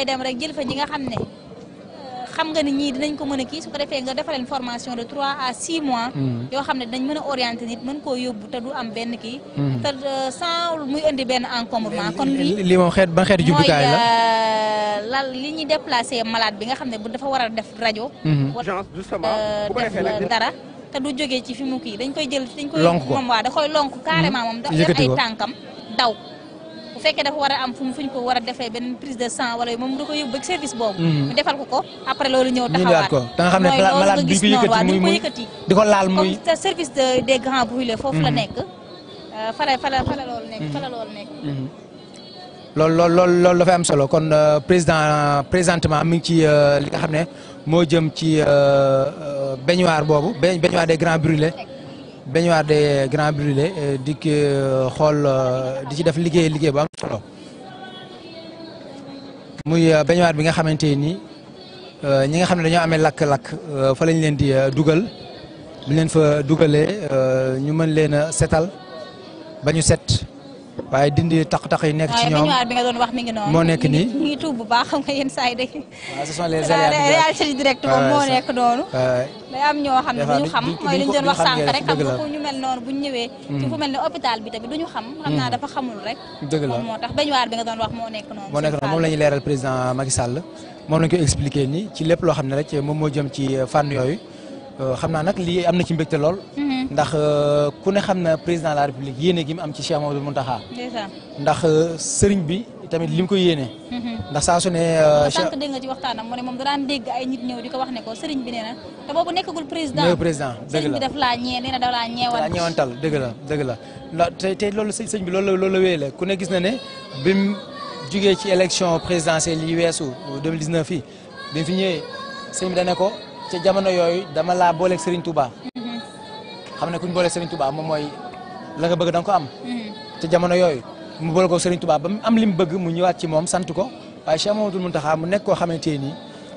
ngay dem rek jël fa ñi nga xam ne xam nga ni ñii dinañ ko mën a kii su ko defee nga defal leen formation de 3 à 6 mois. yoo xam ne dañ mën a orienter nit mën koo yóbbu te du am benn kii. te sans muy indi benn encombrement. kon lii moom xeet ban xeetu jumtukaay la mooy lal li ñuy déplacer malade bi nga xam ne bu dafa war a def rajo. def dara te du jógee ci fi mu kii dañ koy jël dañ koy. lonk ko moom waa da koy lonk carrément moom. da yor ay tànkam daw. bu fekkee dafa war a am fu ñu ko war a defee benn prise de sang wala moom da koy yóbbu ba service boobu. ñu defal ko après loolu ñëw taxawaat ko da nga xam ne malade bi ko yëkkati di ko laal muy comme service des grands brûlés foofu la nekk. fa la loolu nekk fa la loolu nekk. loolu dafay am solo kon présentement mi ngi ci li nga xam ne moo jëm ci baignoire boobu baignoire des grands brûlés. baignoire des grands brûlés di xool di ci def liggéey bu am solo muy baignoire bi nga xamante ni ñi nga xam ne dañoo amee lakk-lakk fa lañ leen di dugal bu leen fa dugalee ñu mën leen a setal ba ñu set waaye dindi taq-taq yi nekk ci ñoom baignoire bi nga doon wax mi ngi noonu moo nekk nii ñu ngi tuub bu baax xam nga yenn saa yi de. ce sont les réalités direct moom moo nekk noonu. day am ñoo xam ne duñu xam mooy li ñu doon wax sànq rek xam nga ku ñu mel noonu bu ñu ñëwee. ci fu mel ne hôpital bi tamit duñu xam. xam naa dafa xamul rek. dëgg la moom moo tax baignoire bi nga doon wax moo nekk noonu. moo nekk noonu moom la ñuy leeral président Macky Sall moom la ñu koy expliqué nii ci lépp loo xam ne rek moom moo jëm ci fànn yooyu xam naa nag lii am na ci mbégte lool. ndax ku ne xam na président de la république yéene gi mu am ci Cheikh Mamadou Mountakha. ndax sëriñ bi tamit li mu ko yéene. ndax saa su ne. sànq dégg nga ci waxtaanam mu ne moom daan dégg ay nit ñëw di ko wax ne ko sëriñ bi nee na te boobu nekkagul président. dëgg la sëriñ bi daf laa nee na daf laa ñeewantal dëgg la te loolu sëñ bi loolu la wéyale ku ne gis na ne bi mu jugee ci élection présidentielle yi weesu 2019 yi bi mu fi ñëwee sëñ bi da ne ko ca jamono yooyu dama laa booleeg Serigne Touba. xam ne ku ñu booleeg Serigne Touba moom mooy la nga bëgg da nga ko am. ca jamono yooyu mu boole ko Serigne Touba ba mu am li mu bëgg mu ñëwaat ci moom sant ko waaye Cheikh Mamadou Mountakha mu nekk koo xamante ni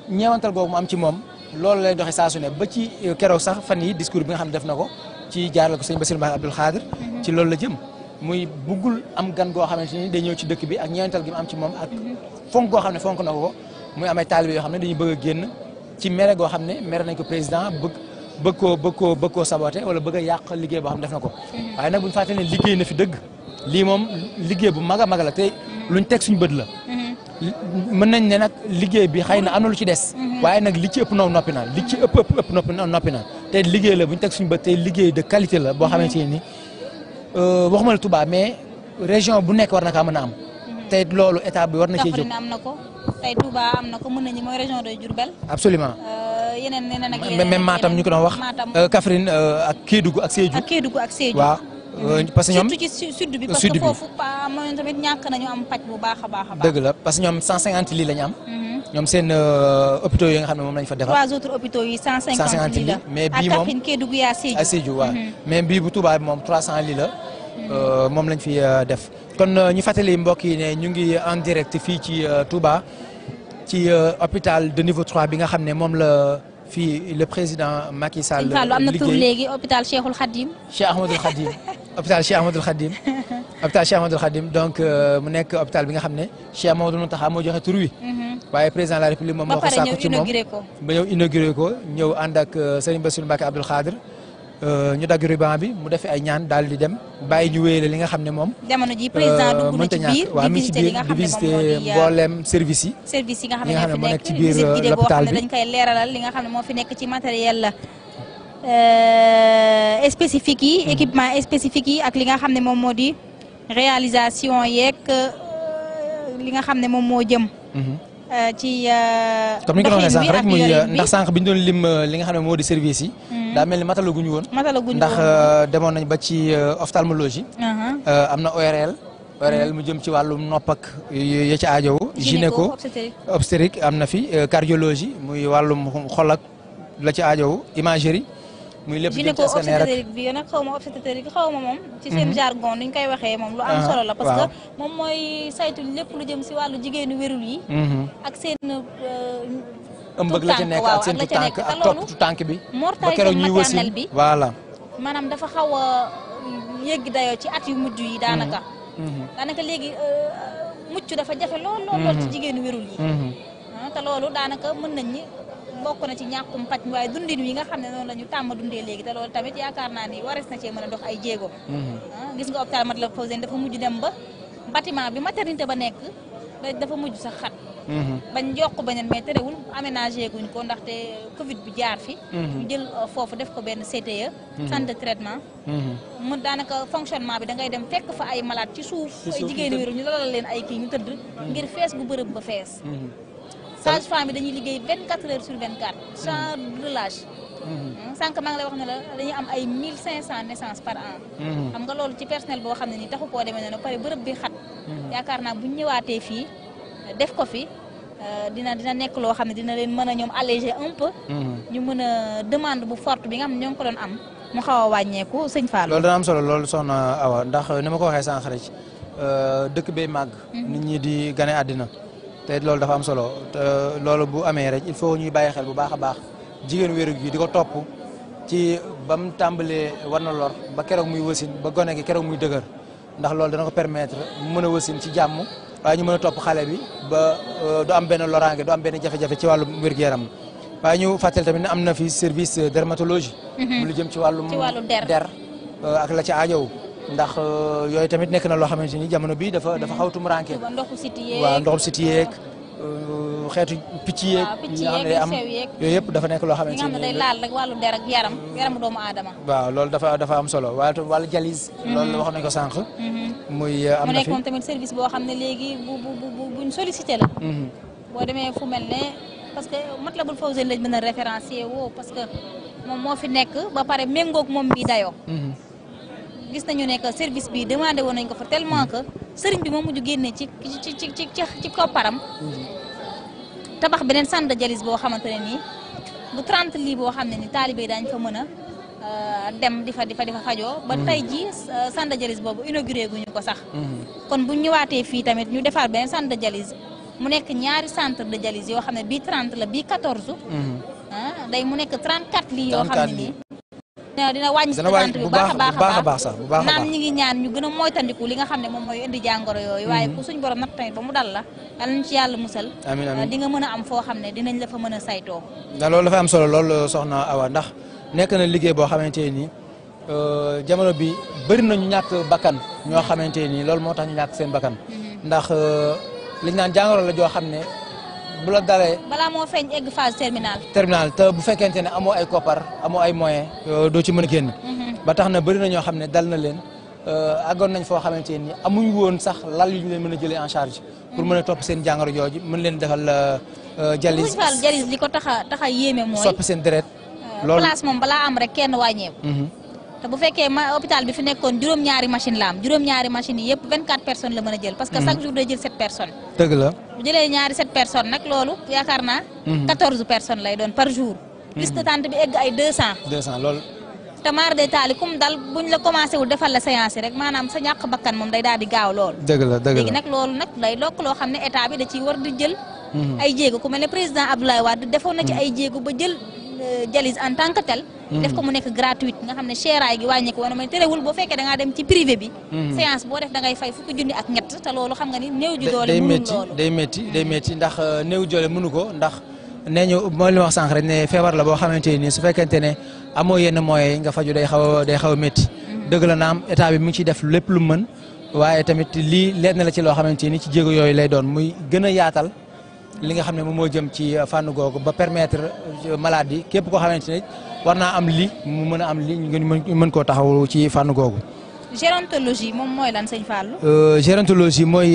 ñeewantal googu mu am ci moom loolu lay doxee saa su ne ba ci keroog sax fan yi discours bi nga xam ne def na ko ci jaarale ko sëñ Bassirou Mbacké Abdoul Khadr ci loolu la jëm muy buggul am gan goo xamante ni day ñëw ci dëkk bi ak ñeewantal gi mu am ci moom ak fonk goo xam ne fonk na ko muy amay taalibe yoo xam ne dañuy bëgg a génn ci mere goo xam ne mere nañ ko président bëgg koo saboté wala bëgg a yàq liggéey boo xam ne def na ko waaye nag bu ñu fàttali ne liggéey na fi dëgg lii moom liggéey bu mag a mag la te luñ teg suñu bët la mën nañ ne nag liggéey bi xëy na am na lu ci des waaye nag li ci ëpp noppi na li ci ëpp noppi na te liggéey la bu ñu teg suñu bët te liggéey de qualité la boo xamante ni waxuma la Touba mais région bu nekk war na kaa mën a am te loolu état bi war na cee jóg. Kaffrine am na ko tey Touba am na ko mën nañu mooy région de Diourbel. absolument yeneen ak yeneen même Matam ñu ko doon wax. Kaffrine ak Kédougou ak Sédhiou. waaw parce que ñoom surtout ci sud bi parce que foofu mooy tamit ñàkk nañu am paj bu baax a baax. dëgg la parce que ñoom 150 lits la ñu am. ñoom seen hôpitaux yi nga xam ne moom lañ fa defar. 3 autres hôpitaux yi 150 lits la mais bii moom ak Kaffrine Kédougou yaa Sédhiou. ak Sédhiou waaw mais bii bu Touba bi moom 300 lits la. moom lañ fi def kon ñu fàttali mbokk yi ne ñu ngi en direct fii ci Touba ci hôpital de niveau 3 bi nga xam ne moom la fii le président Macky Sall liggéey am na tur léegi hôpital Cheikhul Khadim. Cheikh Ahmadoul Khadim hôpital Cheikh Ahmadoul Khadim hôpital Cheikh Ahmadoul Khadim donc mu nekk hôpital bi nga xam ne Cheikh Mamadou Mountakha moo joxe tur wi. waaye président de la République moom moo ko sàkku ci moom ba ñëw inauguré ko ñëw ànd ak Serigne Bassirou Mbacké Abdoul Khadr ñu dagg ruban bi mu defee ay ñaan daal di dem bàyyi ñu wéyale li nga xam ne moom. jamono ji président dugg na ci biir di visiter li nga xam ne moom moo di mboolem service yi. service yi nga xam ne ñoo fi moo nekk ci nekk biir visite guidée boo xam l'hôpital ne bi dañ koy leeralal li nga xam ne moo fi nekk ci matériel la spécifique yi. équipement spécifique yi ak li nga xam ne moom moo di réalisation yeeg li nga xam ne moom moo jëm. ci comme ni nga ko waxee sànq rek muy yorin bi ndax sànq bi ñu doon lim li nga xam ne moo di service yi. daa mel ni matalaguñu woon. ndax demoon nañ ba ci ophtalmologie. am na ORL mu jëm ci wàllum nopp ak ya ci aajowu. gynéco obstétrique am na fi cardiologie muy wàllum xol ak la ci aajowu imagerie. muy lépp jëm ci scanner ak gynéco bi nag xaw ma obstétrique xaw ma moom. ci seen jargon ni ñu koy waxee moom lu am solo la. parce que moom mooy saytu lépp lu jëm si wàllu jigéenu wérul yi. ak seen. ëmbëg la ca nekk ak seen tànk ak topp tànk bi. ba keroog ñuy maternelle bi voilà. maanaam dafa xaw a yëgg dayoo ci at yu mujj yi daanaka. daanaka léegi mucc dafa jafe lool ci jigéenu wérul yi. te loolu daanaka mën nañ ni bokk na ci ñàkkum paj waaye dundin wi nga xam ne noonu la ñu tàmm dundee léegi te loolu tamit yaakaar naa ni warees na cee mën a dox ay jéego. gis nga hôpital Matlaboul Fawzeyni dafa mujj dem ba bâtiment bi maternité ba nekk dafa mujj sax xat. bañ yokk beneen mais terewul aménagé guñ ko ndaxte Covid bi jaar fi. ñu jël foofu def ko benn CTE. centre de traitement. mu daanaka fonctionnement bi da ngay dem fekk fa ay malade ci suuf. ay jigéen wéru ñu lalal leen ay kii ñu tëdd. ngir fees bu bërëb ba fees. sage-femme bi dañuy liggéey 24 heures sur 24 sans relâche. sànq maa ngi lay wax ne la dañuy am ay 1500 naissances par an. xam nga loolu ci personnel boo xam ne ni taxu koo demee noonu pare bërëb bi xat. yaakaar naa bu ñu ñëwaatee fii def ko fi dina nekk loo xam ne dina leen mën a ñoom alléger un peu. ñu mën a demande bu forte bi nga xam ne ñoo ngi ko doon am mu xaw a wàññeeku sëñ Fall. loolu dana am solo loolu soxna Awa ndax ni ma ko waxee sànq rek dëkk bay màgg. nit ñi di gane àddina te loolu dafa am solo te loolu bu amee rek il faut ñuy bàyyi xel bu baax a baax jigéen wéeru gi di ko topp ci ba mu tàmbalee war na lor ba keroog muy wasin ba gone gi keroog muy dëgër ndax loolu dana ko permettre mu mën a wasin ci jàmm waaye ñu mën a topp xale bi ba du am benn loraange du am benn jafe-jafe ci wàllu wér-gu-yaram waaye ñu fàttali tamit ne am na fi service dermatologie. mu lu jëm ci wàllum der ak la ci aajow ndax yooyu tamit nekk na loo xamante ni jamono bii dafa xaw tumuraanke. waaw ndoxum siti yeeg xeetu picc yeeg. yi nga xam ne day am yooyu yëpp dafa nekk loo xamante ni. nga xam ne day laal rek wàllu der ak yaramu doomu aadama. waaw loolu dafa am solo waaye tamit wàllu dialyse. loolu wax nañ ko sànq. muy am na fi mu nekkoon tamit service boo xam ne léegi buñ sollicité la. boo demee fu mel ne parce que Matlaboul Fawzeyni lañ mën a référencier woo parce que moom moo fi nekk ba pare méngoog moom bii dayoo. gis nañu ne que service bi demandé woon nañ ko fa tellement que sëriñ bi moo mujj génne ci kopparam. tabax beneen centre de dialyse boo xamante ne nii bu 30 lits boo xam ne ni taalibe daañ fa mën a dem di fa fajoo. ba tey ji centre de dialyse boobu inauguré guñu ko sax. kon bu ñëwaatee fii tamit ñu defaat beneen centre de dialyse mu nekk ñaari centre de dialyse yoo xam ne bii 30 la bii 14. day mu nekk 34 lits yoo xam ne nii. dina wàññi si bu baax a baax sax naam ñi ngi ñaan ñu gën a moytandiku li nga xam ne moom mooy indi jàngoro yooyu waaye ku suñ borom natt tamit ba mu dal la yal nañ ci yàlla musal. amiin di nga mën a am foo xam ne dinañ la fa mën a saytoo. ndax loolu dafa am solo loolu soxna Awa ndax nekk na liggéey boo xamante ni jamono bi bëri na ñu ñàkk bakkan ñoo xamante ni loolu moo tax ñu ñàkk seen bakkan ndax liñ naan jàngoro la joo xam ne bu la dalee balaa moo feeñ egg phase terminale. te bu fekkente ne amoo ay koppar amoo ay moyens doo ci mën a génn. ba tax na bëri na ñoo xam ne dal na leen àggoon nañ foo xamante ni amuñ woon sax lal yu ñu leen mën a jëlee en charge. pour mën a topp seen jàngoro jooju mën leen defal dialyse. dialyse li ko tax a yéeme mooy. soppi seen deret. loolu place moom balaa am rek kenn wàññeeku. te bu fekkee hôpital bi fi nekkoon juróom-ñaari machine la am juróom-ñaari machines yi yëpp 24 personnes la mën a jël. parce que chaque jour day jël 7 personnes. dëgg la bu jëlee ñaari 7 personnes nag loolu yaakaar naa. 14 personnes lay doon par jour. liste d'attente bi egg ay 200. 200 loolu. te maar de taali kum dal buñ la commencé wul defal la séance yi rek maanaam sa ñàkk bakkan moom day daal di gaaw lool. dëgg la léegi nag loolu nag day lokk loo xam ne état bi da ciy war di jël. ay jéego ku mel ne président Abdoulaye Wade defoon na ci ay jéego ba jël dialyse en tant que tel. def ko mu nekk gratuite nga xam ne chéraay gi wàññeeku woon mais terewul boo fekkee da ngaa dem ci privé bi. séance boo def da ngay fay fukki junni ak ñett te loolu xam nga ni néew ju doole. mënul loolu day métti ndax néew doole mënu ko ndax nee ñu mooy li ma wax sànq rek ne feebar la boo xamante ni su fekkente ne amoo yenn moyens yi nga faju day xaw a métti. dëgg la naam état bi mu ngi ciy def lépp lu mën waaye tamit lii leer na la ci loo xamante ni ci jéego yooyu lay doon muy gën a yaatal li nga xam ne moom moo jëm ci fànn googu ba permettre malade yi képp koo xamante ne war naa am lii mu mën a am lii ñu mën koo taxaw ci fànn googu. gérontologie moom mooy lan sëñ Fallou. gérontologie mooy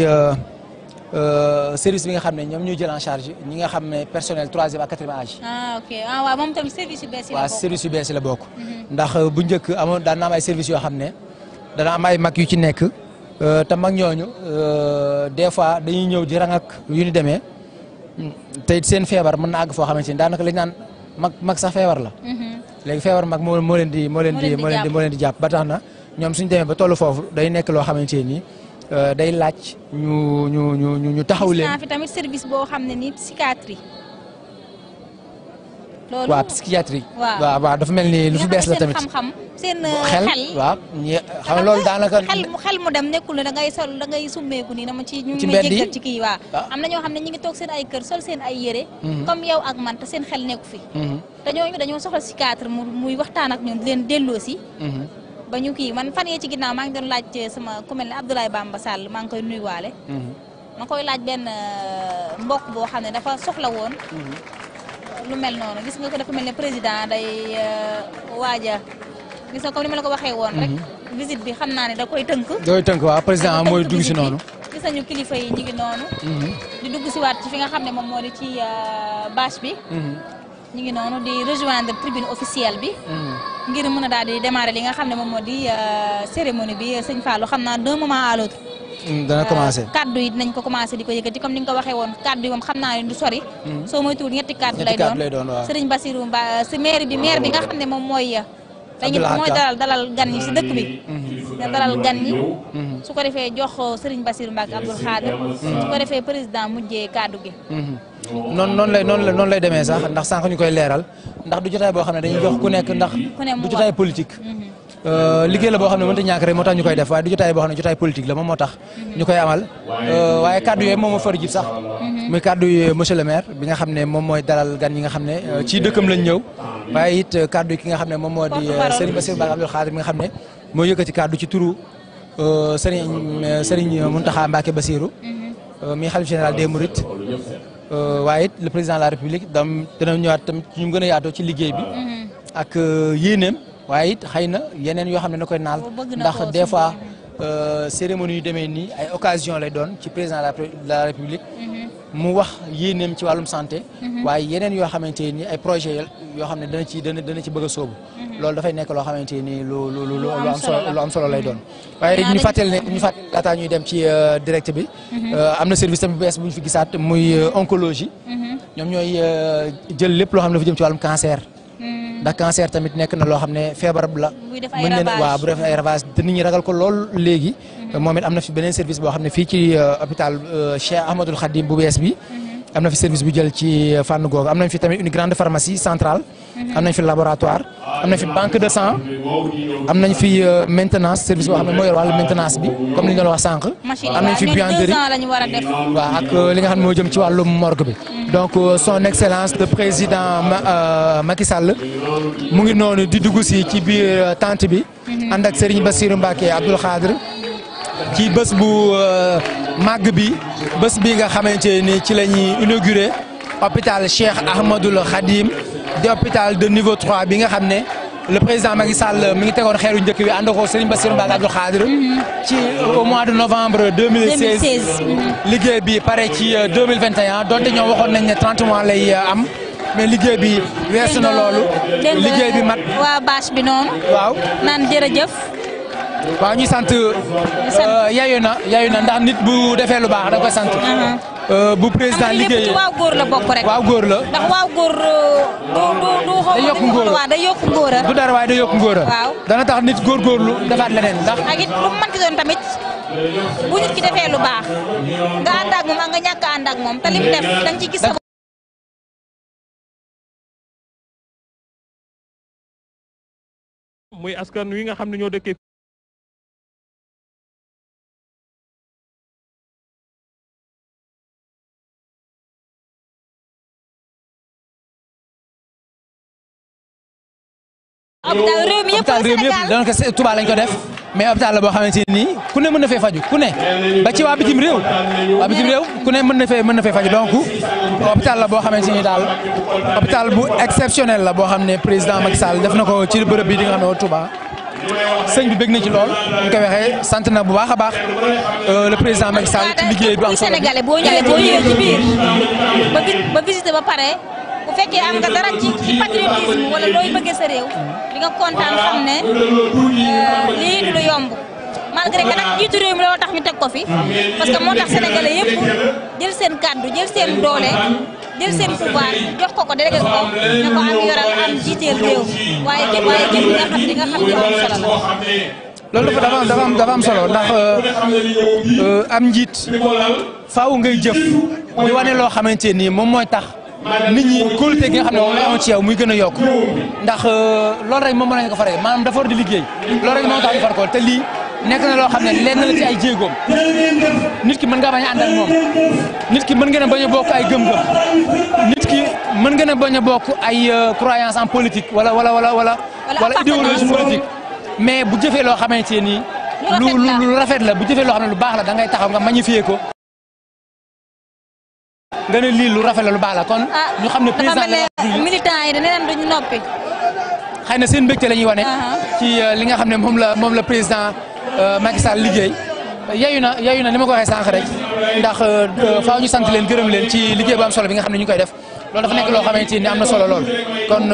service bi nga xam ne ñoom ñuy jël en charge ñi nga xam ne personnel 3e ak 4e âge. ok waaw moom tamit service yu bees yi la bokk. waaw service yu bees yi la bokk. ndax bu njëkk amoon daan na am ay services yoo xam ne dana am ay mag yu ci nekk te mag ñooñu des fois dañuy ñëw di rang ak yu ni demee. te it seen feebar mën na àgg foo xamante ni daanaka li ñu naan mag sax feebar la. léegi feebar mag moo leen di jàpp ba tax na ñoom suñu demee ba tollu foofu day nekk loo xamante ni day laaj ñu taxaw leen. gis naa fi tamit service boo xam ne nii psychiatrie loolu waaw psychiatrie. waaw waaw dafa mel ni lu fi bees la tamit. xam-xam seen xel waaw xam nga loolu daanaka. xel mu dem nekkul ne da ngay sol da ngay summeeku nii dama ci ñu ngi ci may mbedd yi jéggal ci kii waa am na ñoo xam ne ñu ngi toog seen ay kër sol seen ay yére comme yow ak man te seen xel nekku fi te ñooñu dañoo soxla psychiatre muy waxtaan ak ñoom di leen delloo si ba ñu kii man fan yee ci ginnaaw maa ngi doon laaj sama ku mel ne Abdoulaye Bamba Sall maa ngi koy nuyuwaale ma koy laaj benn mbokk boo xam ne dafa soxla woon lu mel noonu gis nga ko dafa mel ne président day waaja gis nga comme ni ma la ko waxee woon rek visite bi xam naa ne da koy tënk waaw président mooy dugg si noonu gis nañu kilifa yi ñu ngi noonu di dugg si waat ci fi nga xam ne moom moo di ci bâche bi ñu ngi noonu di rejoindre tribune officielle bi ngir mën a daal di démarrer li nga xam ne moom moo di cérémonie bi sëñ Fallou xam naa d'un moment à l'autre dana commencé kaddu yi dinañ ko commencé di ko yëkkati comme ni nga ko waxee woon kaddu yi moom xam naa ne du sori soo moytuwul ñetti kaddu lay doon Serigne Bassirou Mba si maire bi nga xam ne moom mooy mooy dalal gan ñi si dëkk bi dalal gan ñi su ko defee jox Serigne Bassirou Mbacké Abdoul Khadr su ko defee président mujjee kaddu gi noonu lay demee sax ndax sànq ñu koy leeral ndax du jotaay boo xam ne dañuy jox ku nekk ndax du jotaay politique liggéey la boo xam ne mënut a ñàkk rek moo tax ñu koy def waaye du jotaay boo xam ne jotaay politique la moom moo tax ñu koy amal waaye kaddu yooyu moom moo far jib sax muy kaddu yi monsieur le maire bi nga xam ne moom mooy dalal gan yi nga xam ne ci dëkkam lañ ñëw waaye it kaddu yi ki nga xam ne moom moo di Serigne Bassirou Mbacké Abdoul Khadr bi nga xam ne moo yëkkati kaddu ci turu Serigne Mountakha Mbacké Bassirou mi xalif général des Mourides waaye it le président de la République dana ñëwaat tamit ñu gën a yaatoo ci liggéey bi ak yéeneem waaye it xëy na yeneen yoo xam ne na koy naal ndax des fois cérémonie yu demee nii ay occasion lay doon ci président de la République mu wax yéeneem ci wàllum santé waaye yeneen yoo xamante ni ay projet yoo xam ne dana ci bëgg a sóobu loolu dafay nekk loo xamante ni lu am solo lay doon waaye ñu fàttali laataa ñuy dem ci direct bi am na service tamit bu bees bu ñu fi gisaat muy oncologie ñoom ñooy jël lépp loo xam ne dafa jëm ci wàllum cancer ndax cancer tamit nekk na loo xam ne feebar la mën leen waaw bu def ay ravage te nit ñi ragal ko lool léegi moom it am na fi beneen service boo xam ne fii ci hôpital Cheikh Ahmadoul Khadim bu bees bi am na fi service bu jël ci fànn googu am nañ fi tamit une grande pharmacie centrale am nañ fi laboratoire am nañ fi banque de sang am nañ fi maintenance service boo xam ne moo yor wàllu maintenance bi comme li ñu doon wax sànq am nañ fi buanderie waaw ak li nga xam ne moo jëm ci wàllu morgue bi donc son excellence le président Macky Sall mu ngi noonu di dugg si ci biir tente bi ànd ak Serigne Bassirou Mbacké Abdoul Khadr ci bés bu màgg bi bés bi nga xamante ni ci la ñuy inauguré hôpital Cheikh Ahmadoul Khadim di hôpital de niveau 3 bi nga xam ne le président Macky Sall mi ngi tegoon xeeru njëkk bi ànd ko Serigne Bassirou Mbacké Abdoul Khadr ci au mois de novembre 2016 liggéey bi pare ci 2021 donte ñoo waxoon nañ ne 30 mois lay am mais liggéey bi weesu na loolu liggéey bi mat waa bâche bi noonu waaw naan jërëjëf waaw ñu sant yayu na ndax nit bu defee lu baax da koy sant bu président liggéey waaw góor la bokk rek waaw góor la ndax waaw góor day yokk ngóor day yokk ngóor du dara waaye day yokk ngóor waaw dana tax nit góorgóorlu defaat leneen ndax ak it lu mu mënti doon tamit bu nit ki defee lu baax nga ànd ak moom ak nga ñàkk ànd ak moom te lim def dañ ci gis muy askan wi nga xam ne ñoo dëkkee hôpital réew mi yëpp donc Touba lañ ko def mais hôpital la boo xamante ni ku ne mën na fee faju ku ne ba ci waa bitim réew ku ne mën na fee faju donc hôpital la boo xamante ni daal hôpital bu exceptionnel la boo xam ne président Macky Sall def na ko ci bërëb bi di nga xam ne Touba sëñ bi bëgg na ci lool ñu koy waxee sant na bu baax a baax le président Macky Sall ci liggéey bu am solo Sénégalais boo ñëwee ci biir ba visiter ba pare bu fekkee am nga dara ci patriotisme wala looy bëggee sa réew di nga kontaan xam ne lii du lu yomb malgré que nag jiitu réew mi loolu tax ñu teg ko fi parce que moo tax sénégalais yëpp jël seen kàddu jël seen doole jël seen pouvoir jox ko délégué ko ne ko am yoral am jiiteel réew waaye jëf li nga xam ne am solo la. loolu dafa am solo ndax am njiit faaw ngay jëf di wane loo xamante ni moom mooy tax nit ñi kóolute gi nga xam ne moom la amoon ci yow muy gën a yokk ndax loolu rek moom mën nañu ko faree maanaam dafa war di liggéey loolu rek moo tax ñu far ko te lii nekk na loo xam ne lenn la ci ay jéegoom nit ki mën nga bañ a ànd ak moom nit ki mën ngeen a bañ a bokk ay gëm-gëm nit ki mën ngeen a bañ a bokk ay croyance en politique wala idéologie politique mais bu jëfee loo xamante ni lu rafet la bu jëfee loo xam ne lu baax la da ngay taxaw nga magnifier ko nga ne lii lu rafet la lu baax la kon ñu xam ne président militant yi dañu leen duñu noppi xëy na seen mbégte la ñuy wane ci li nga xam ne moom la président Macky Sall liggéey yayu na ni ma ko waxee sànq rek ndax faaw ñu sant leen gërëm leen ci liggéey bu am solo bi nga xam ne ñu koy def loolu dafa nekk loo xamante ni am na solo lool kon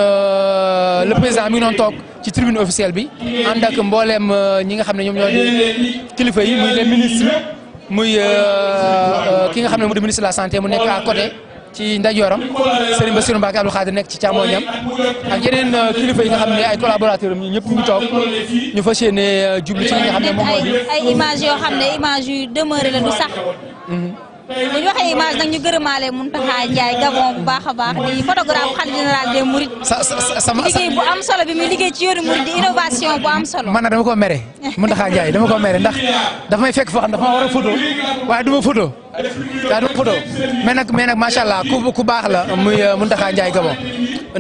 le président mi ngi doon toog ci tribune officielle bi ànd ak mbooleem ñi nga xam ne ñoom ñoo di kilifa yi muy les ministres muy ki nga xam ne mu di ministre de la santé mu nekk à côté ci ndeyjooram Serigne Bassirou Mbacké Abdou Khadre nekk ci càmmoñam ak yeneen kilifa yi nga xam ne ay collaborateurs am ñëpp ñu toog ñu fas yéene jublu ci li nga xam ne moom moo di ay image yoo xam ne image yu demeuré la du sax bu ñu waxee image nag ñu gërëmaale Mountakha Ndiaye Gabon bu baax a baax di photographe khalife général des Mourides liggéey bu am solo bi muy liggéey ci yoonu Mouride di innovation bu am solo man nag dama ko mere Mountakha Ndiaye dama ko mere ndax dafa may fekk foo xam dafa ma war a photo waaye du ma photo mais nag macha allah ku baax la muy Mountakha Ndiaye Gabon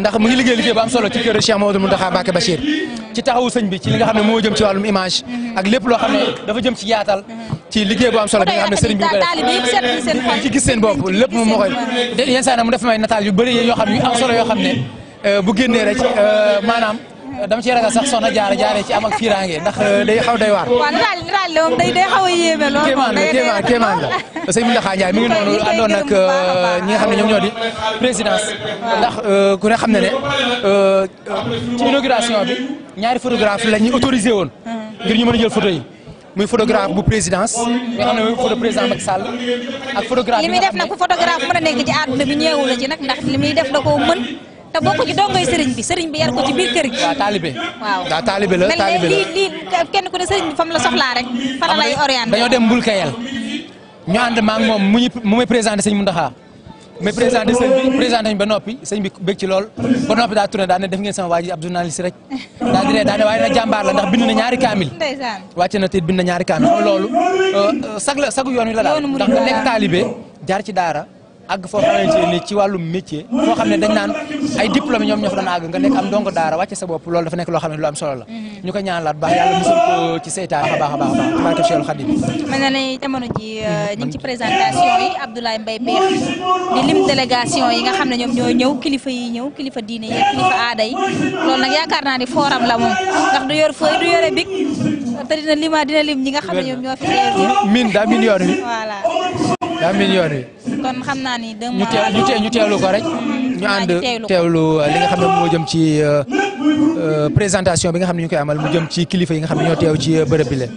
ndax mu ngi liggéey bu am solo ci kër Cheikh Mamadou Mountakha Mbacké Bachir ci taxawu sëñ bi ci li nga xam ne moo jëm ci wàllum image ak lépp loo xam ne dafa jëm ci yaatal ci liggéey bu am solo bi nga xam ne sëriñ bi ci gis seen bopp lépp moom moo koy yenn saa yi mu def may nataal yu bëri yoo xam ne yu am solo yoo xam ne bu génnee rek maanaam dama ci ragal sax soxna jaaree ci am ak fiiraange ndax day xaw day waar. waaw nataal la moom day xaw a yéeme lool. kéemaan la sëñ Mountakha Ndiaye mi ngi noonu àndoon ak ñi nga xam ne ñoom ñoo di présidence. ndax ku ne xam ne ci inauguration bi ñaari photographe la ñuy autorisé woon. ngir ñu mën a jël photo yi. muy photographe bu présidence nga xam ne mooy photo président Macky Sall ak photographe li muy def nag bu photographe mën a nekk ci àdduna bi ñeewu la ci nag ndax li muy def da koo mën te bokk ci dongoy sëriñ bi yar ko ci biir kër gi. waaw taalibe la mel ne lii kenn ku ne sëriñ bi fam la soxlaa rek fa la lay orienté. dañoo dem mbul kayel ñu ànd ma ak moom mu may présenté sëñ Mountakha mais présenté sëñ bi présenté ba noppi sëñ bi bëgg ci lool ba noppi daa tourné daa ne def ngeen sama waa ji ab journaliste rek daa di daa ne waaye nag jàmbaar la ndax bind na ñaari kaamil wàcc na te bind na ñaari kaamil loolu sagu yoon wi la daal ndax nga nekk taalibe jaar ci daara àgg foo xamante ne ci wàllum métier foo xam ne dañ naan ay diplôme ñoom ñoo fa doon àgg nga nekk am ndongo daara wàcce sa bopp loolu dafa nekk loo xam ne lu am solo la ñu ko ñaanalaat baax yàlla musal ko ci seytaan baax a baax barke Cheikh Khadim mel na ne jamono ji ñu ngi ci présentation yi Abdoulaye Mbaye Peex di lim délégation yi nga xam ne ñoom ñoo ñëw kilifa yi ñëw kilifa diine yi kilifa aada yi loolu nag yaakaar naa ni forum la moom ndax du yor feuille du yore bic te dina lim ñi nga xam ne ñoom ñoo fi min daa min yoon wi voilà daa min yoon wi kon xam naa ni ñu teewlu ko rek ñu ànd teewlu li nga xam ne moo jëm ci présentation bi nga xam ne ñu koy amal mu jëm ci kilifa yi nga xam ne ñoo teew ci bërëb bi leen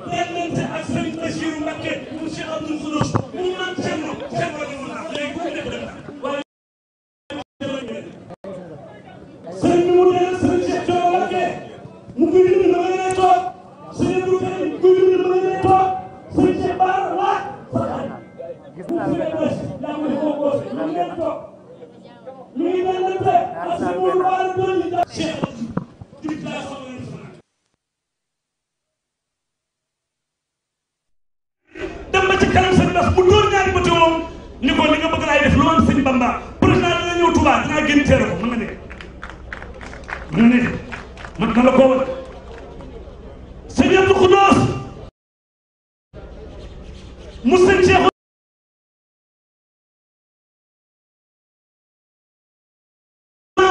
Lennante ak Serigne Bassirou Mbacké mu Cheikh Abdoul Khoudoss mu naan Cerno léegi ku nekk dem na Serigne mu ne Serigne Cheikh Thioro Mbacké mu ngi bind dama leen toog Serigne Abdou Karim mu ngi bind dama leen toog Serigne Cheikh Bara waat gis naa lu yaa ngi ko ko ñu leen toog ñu ngi lennante ak Serigne Modou Bara Dolly Cheikh bu dóor ñaari bëti moom ni ko li nga bëgg laay def lu am sëñ Bamba président dina ñëw Touba dinaa génn teere ko mën na nekk mën na la ko wër sëñ Abdou Khoudoss mu sëñ Cheikh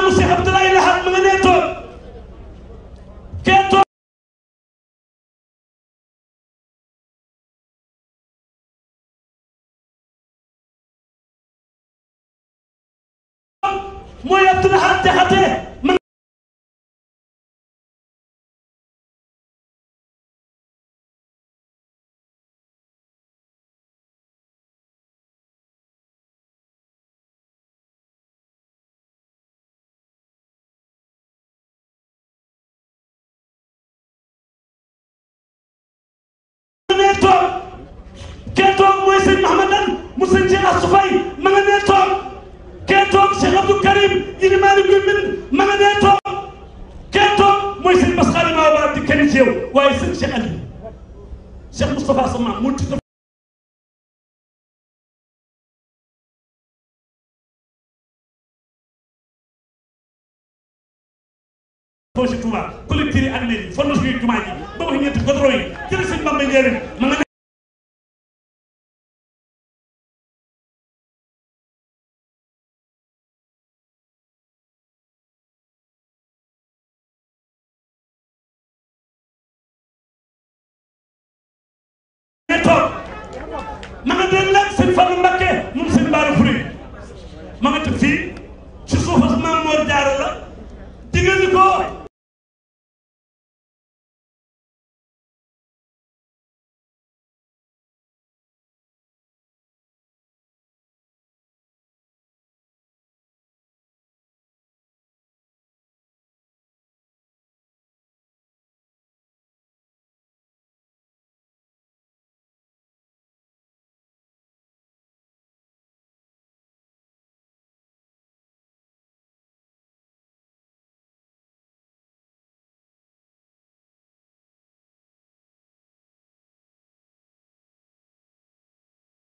mu Cheikh Abdoulaye Lahad ma nga nee toog kee toog mooy Abdoulaye Jaxate Moustapha sa maam mu tudd projet Touba collecteur yi ak léegi fondation yi jumaa ji ba wax ñetti godoro yi jëlee sëñ Bamba njëriñ ma nga ne toog ma nga doon laaj sëñ Fallou Mbacké moom sëñ Bara Furi ma nga tëb fii ci suufas Maam Mor Jaara la digal ni ko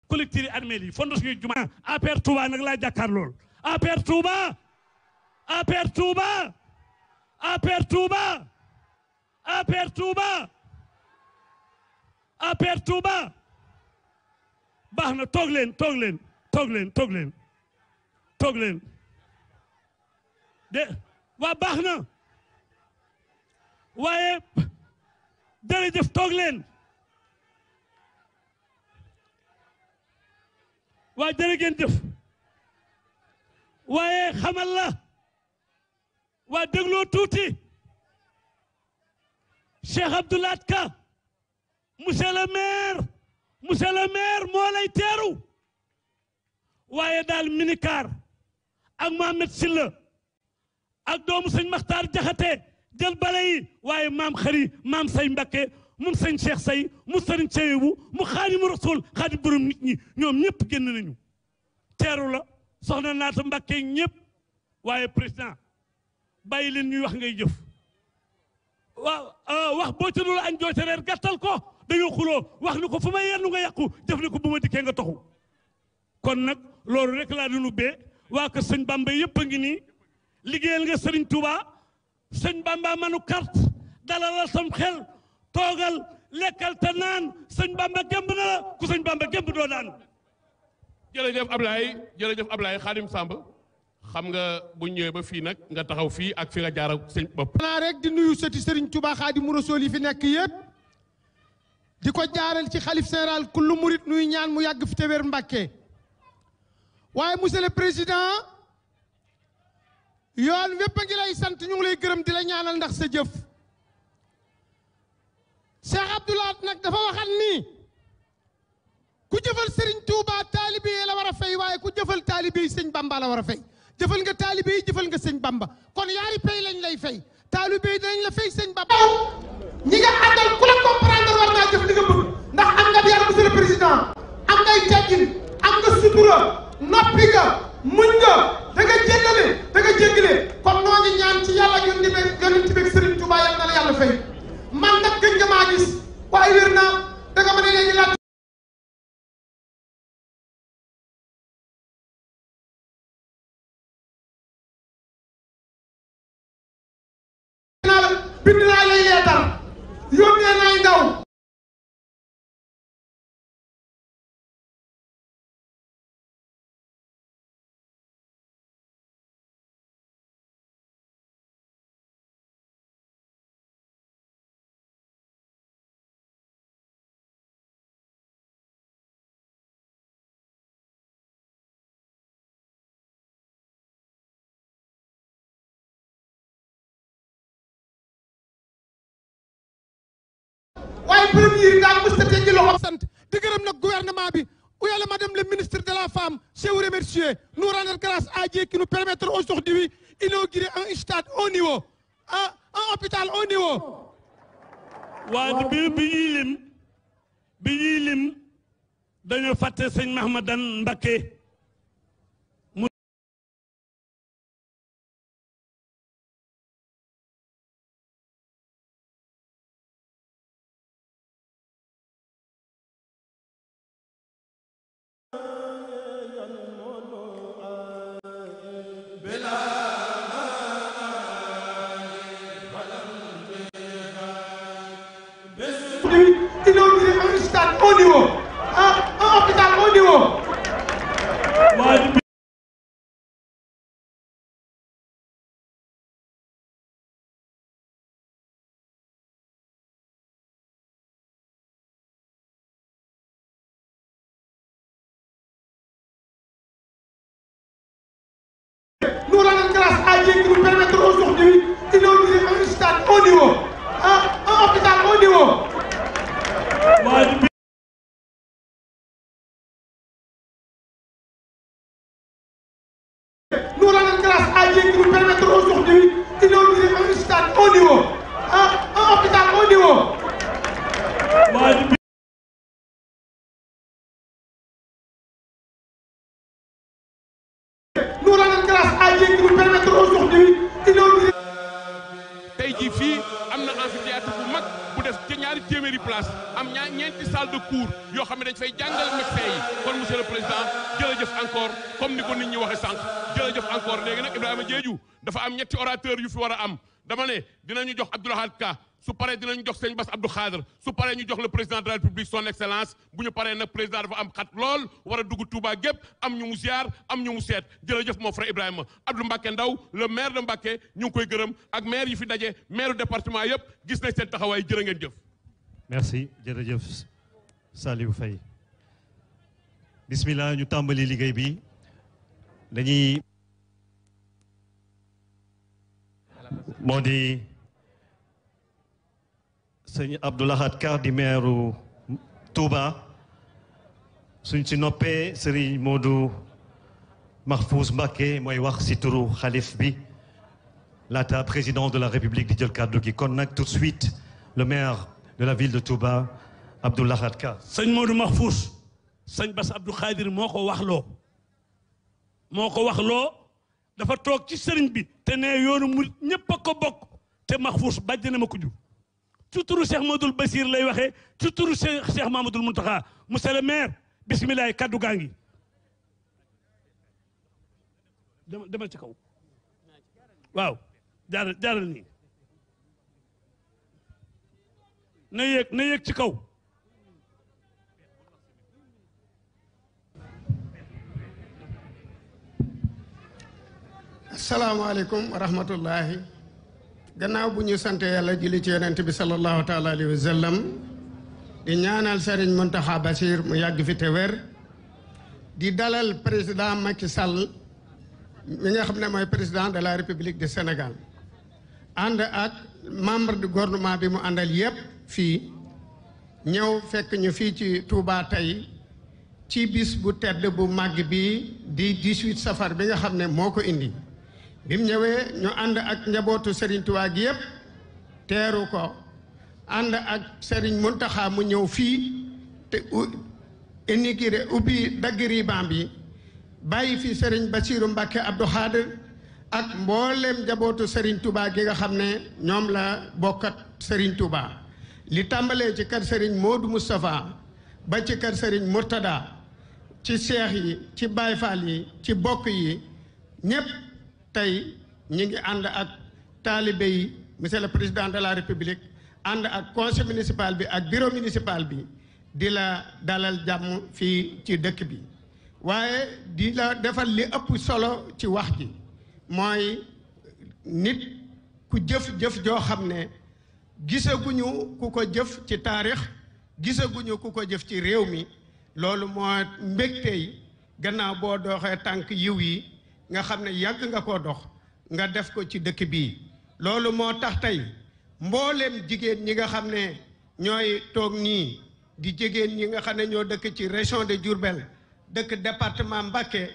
collecteur yi armée yi fondation yi jumaa APR Touba nag laa jàkkaar lool APR Touba APR Touba APR Touba APR Touba APR Touba baax na toog leen toog leen toog leen toog leen toog leen de waa baax na waaye jërëjëf toog leen waa jërë ngeen jëf waaye xamal la waa dégloo tuuti Cheikh Abdou Lahad Ka monsieur le maire moo lay teeru waaye daal minicar ak Mohamed Silla ak doomu sëñ Makhtar Jaxate jël bale yi waaye maam xari maam say Mbakke moom sëñ Cheikh say mu sëriñ Ceyebu mu Xaadimu Rasuul xaadim borom nit ñi ñoom ñëpp génn nañu teeru la soxna Naata Mbakke ñëpp waaye président bàyyi leen ñuy wax ngay jëf waaw wax boo ca dul añ joo ca reer gàttal ko dañoo xuloo wax ni ko fu ma yennu nga yàqu jëf ni ko bu ma dikkee nga toxu kon nag loolu rek laa doon ubbee waa kër sëñ Bamba yëpp a ngi nii liggéeyal nga sëriñ Touba sëñ Bamba manu carte dalalal sam xel toogal lekkal te naan sëñ Bamba gemb na la ku sëñ Bamba gemb doo daan. jërëjëf Ablaye Xaadim Samb xam nga bu ñëwee ba fii nag nga taxaw fii ak fi nga jaar ak sëñ bopp. xanaa rek di nuyu sëti Serigne Touba Xaadimu Rasuul yi fi nekk yëpp di ko jaaral ci xalif général kullu murit nuy ñaan mu yàgg fi te wér Mbàkke waaye monsieur le président yoon wépp a ngi lay sant ñu ngi lay gërëm di la ñaanal ndax sa jëf Cheikh Abdou Lahad nag dafa waxal ni ku jëfal Serigne Touba taalibe yi la war a fay waaye ku jëfal taalibe yi sëñ Bamba la war a fay jëfal nga taalibe yi jëfal nga sëñ Bamba kon yaari pay lañ lay fay taalibe yi dinañ la fay sëñ Bamba ñi nga àndal ku la comprendre war naa jëf li nga bëgg ndax am nga yar monsieur le président am ngay teggin am nga sutura noppi nga muñ nga da nga jéggale kon noo ngi ñaan ci yàlla yonent bi Serigne Touba yal na la yàlla fay man nag gëj nga maa gis waaye wér naa da nga mën a léegi laaj bind naa lay leetar yónnee naay ndaw waaye premier daal mos a teggi loxo sant di gërëm nag gouvernement bi où est madame le ministre de la femme je vous remercie nous rendre grâce à Dieu qui nous permettre aujourd'hui inaugurer un stade au niveau un hôpital au niveau waa bi ñuy lim dañoo fàtte sëñ Mahmadan Mbacké haut niveau, un hôpital haut niveau. Nous rendons grâce à Dieu qui nous permettra aujourd'hui d'inaugurer un stade haut niveau, un hôpital haut niveau. Nous rendons grâce à Dieu qui nous permettra aujourd'hui d'inaugurer un stade haut niveau, un hôpital haut niveau. Nous rendons grâce à Dieu qui nous permettra aujourd'hui d'inaugurer. tey jii fii am na amphithéâtre bu mag bu def ci ñaari téeméeri place am ñeenti salle de cours yoo xam ne dañ fay jàngal médecin yi kon monsieur le président jërëjëf encore comme ni ko nit ñi waxee sànq jërëjëf encore léegi nag Ibrahima Diédhiou dafa am ñetti orateur yu fi war a am dama ne dinañu jox Abdou Lahad Ka su paree dinañu jox sëñ Bass Abdou Khadre su paree ñu jox le président de la République son excellence bu ñu paree nag président dafa am xat lool war a dugg Touba gépp am ñu mu ziar am ñu mu seet jërëjëf mon frère Ibrahima Abdou Mbacké Ndaw le maire de Mbacké ñu ngi koy gërëm ak maire yi fi daje maire département yëpp gis nañ seen taxawaay jërë ngeen jëf. merci jërëjëf Saliou Faye bismillah ñu tàmbali liggéey bi dañuy moo di sëñ Abdou Lahad Ka di maire Touba suñ ci noppee Serigne Modou Mahfouz Mbacké mooy wax ci turu xalif bi laata président de la République di jël kàddu gi kon nag tout de suite le maire de la ville de Touba Abdou Lahad Ka. sëñ Modou Mahfouz sëñ Bass Abdou Khadre moo ko waxloo dafa toog ci sëriñ bi te ne yoonu murit ñëpp a ko bokk te Mahfouz bàjj na ma ko jur ci turu Cheikh Mamadou Bassir lay waxee ci turu Cheikh Mamadou Mountakha monsieur le maire bismillah kaddu gaa ngi demal ci kaw waaw jaaral nii na yéeg ci kaw asalaamaaleykum wa rahmatullahi gannaaw bu ñu sante yàlla julli ci yonent bi sallallahu taala alayhi wa sallam di ñaanal Serigne Mountakha Bassir mu yàgg fi te wér di dalal président Macky Sall mi nga xam ne mooy président de la République du Sénégal ànd ak membre du gouvernement bi mu àndal yépp fii ñëw fekk ñu fii ci Touba tey ci bis bu tedd bu màgg bi di 18 safar bi nga xam ne moo ko indi bi mu ñëwee ñu ànd ak njabootu Serigne Touba gi yëpp teeru ko ànd ak Serigne Mountakha mu ñëw fii te inauguré ubbi dagg riban bi bàyyi fi Serigne Bassirou Mbacké Abdou Khadre ak mboolem njabootu Serigne Touba gi nga xam ne ñoom la bokkat Serigne Touba li tàmbalee ci kër Serigne Modou Moustapha ba ci kër Serigne Mourtada ci seex yi ci Baye Fall yi ci bokk yi ñëpp tey ñi ngi ànd ak taalibe yi monsieur le président de la république ànd ak conseil municipal bi ak bureau municipal bi di la dalal jàmm fii ci dëkk bi waaye di la defal li ëpp solo ci wax ji mooy nit ku jëf-jëf joo xam ne gisaguñu ku ko jëf ci taarix gisaguñu ku ko jëf ci réew mi loolu moo mbégtey gannaaw boo doxee tànk yiw yi nga xam ne yàgg nga koo dox nga def ko ci dëkk bii loolu moo tax tey mbooleem jigéen ñi nga xam ne ñooy toog nii di jigéen ñi nga xam ne ñoo dëkk ci région de Diourbel dëkk département Mbacké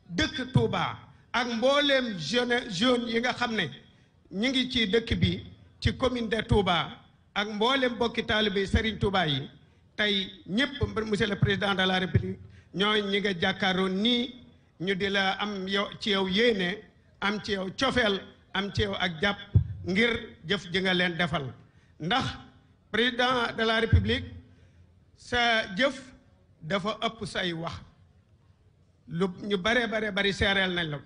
dëkk Touba ak mbooleem jeune yi nga xam ne ñu ngi ci dëkk bi ci commune de Touba ak mbooleem bokki taalibe Serigne Touba yi tey ñëpp monsieur le président de la République ñooy ñi nga jàkkaaroon nii ñu di la am yow ci yow yéene am ci yow cofeel am ci yow ak jàpp ngir jëf ji nga leen defal ndax président de la République sa jëf dafa ëpp say wax lu ñu bare bari seereel nañ la ko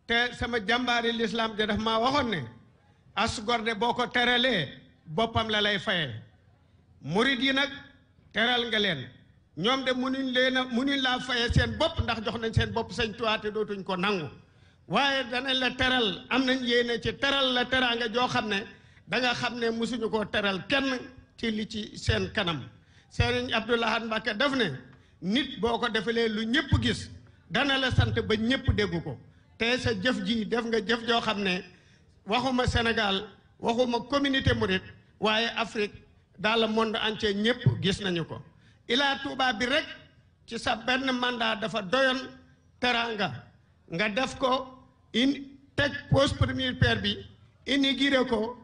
te sama jàmbaari l'islam de daf maa waxoon ne as gorde boo ko teralee boppam la lay fayee murid yi nag teral nga leen ñoom de munuñ laa faye seen bopp ndax jox nañ seen bopp sëñ Tuubaa te dootuñ ko nangu waaye danañ la teral am nañ yéene ci teral la teraanga joo xam ne da nga xam ne musuñu koo teral kenn ci li ci seen kanam Serigne Abdou Lahad Mbacké daf ne nit boo ko defalee lu ñëpp gis dana la sant ba ñëpp dégg ko te sa jëf ji def nga jëf joo xam ne waxuma Sénégal waxuma communauté mouride waaye Afrique dans le monde entier ñëpp gis nañu ko Ila Touba bi rek ci sa benn mandat dafa doyoon teraanga nga def ko teg pose première pierre bi inauguré ko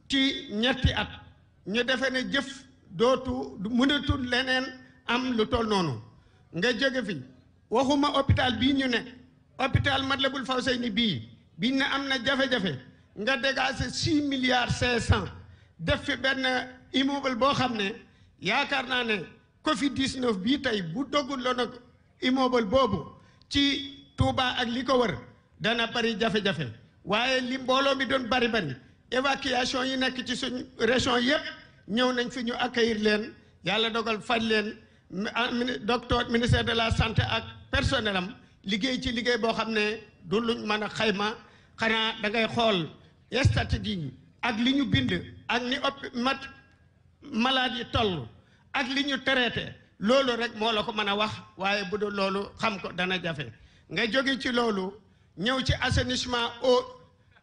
ci ñetti at ñu defee ne jëf dootu mënatul leneen am lu toll noonu nga jóge fi waxuma hôpital bii ñu ne hôpital Matlaboul Fawzayni biñ ne am na jafe-jafe nga dégagé 6 milliards 500 def fi benn immeuble boo xam ne yaakaar naa ne Covid 19 bii tey bu doggul loon ak immeuble boobu ci Touba ak li ko wër dana bari jafe-jafe waaye li mbooloo mi doon bari évacuation yi nekk ci suñ région yépp ñëw nañ fi ñu accueillir leen yàlla dogal faj leen docteur ministère de la santé ak personnel am liggéey ci liggéey boo xam ne du luñ mën a xayma xanaa da ngay xool statistique yi ak li ñu bind ak ni malade yi toll ak li ñu traité loolu rek moo la ko mën a wax waaye bu dul loolu xam ko dana jafe nga jóge ci loolu ñëw ci assainissement eau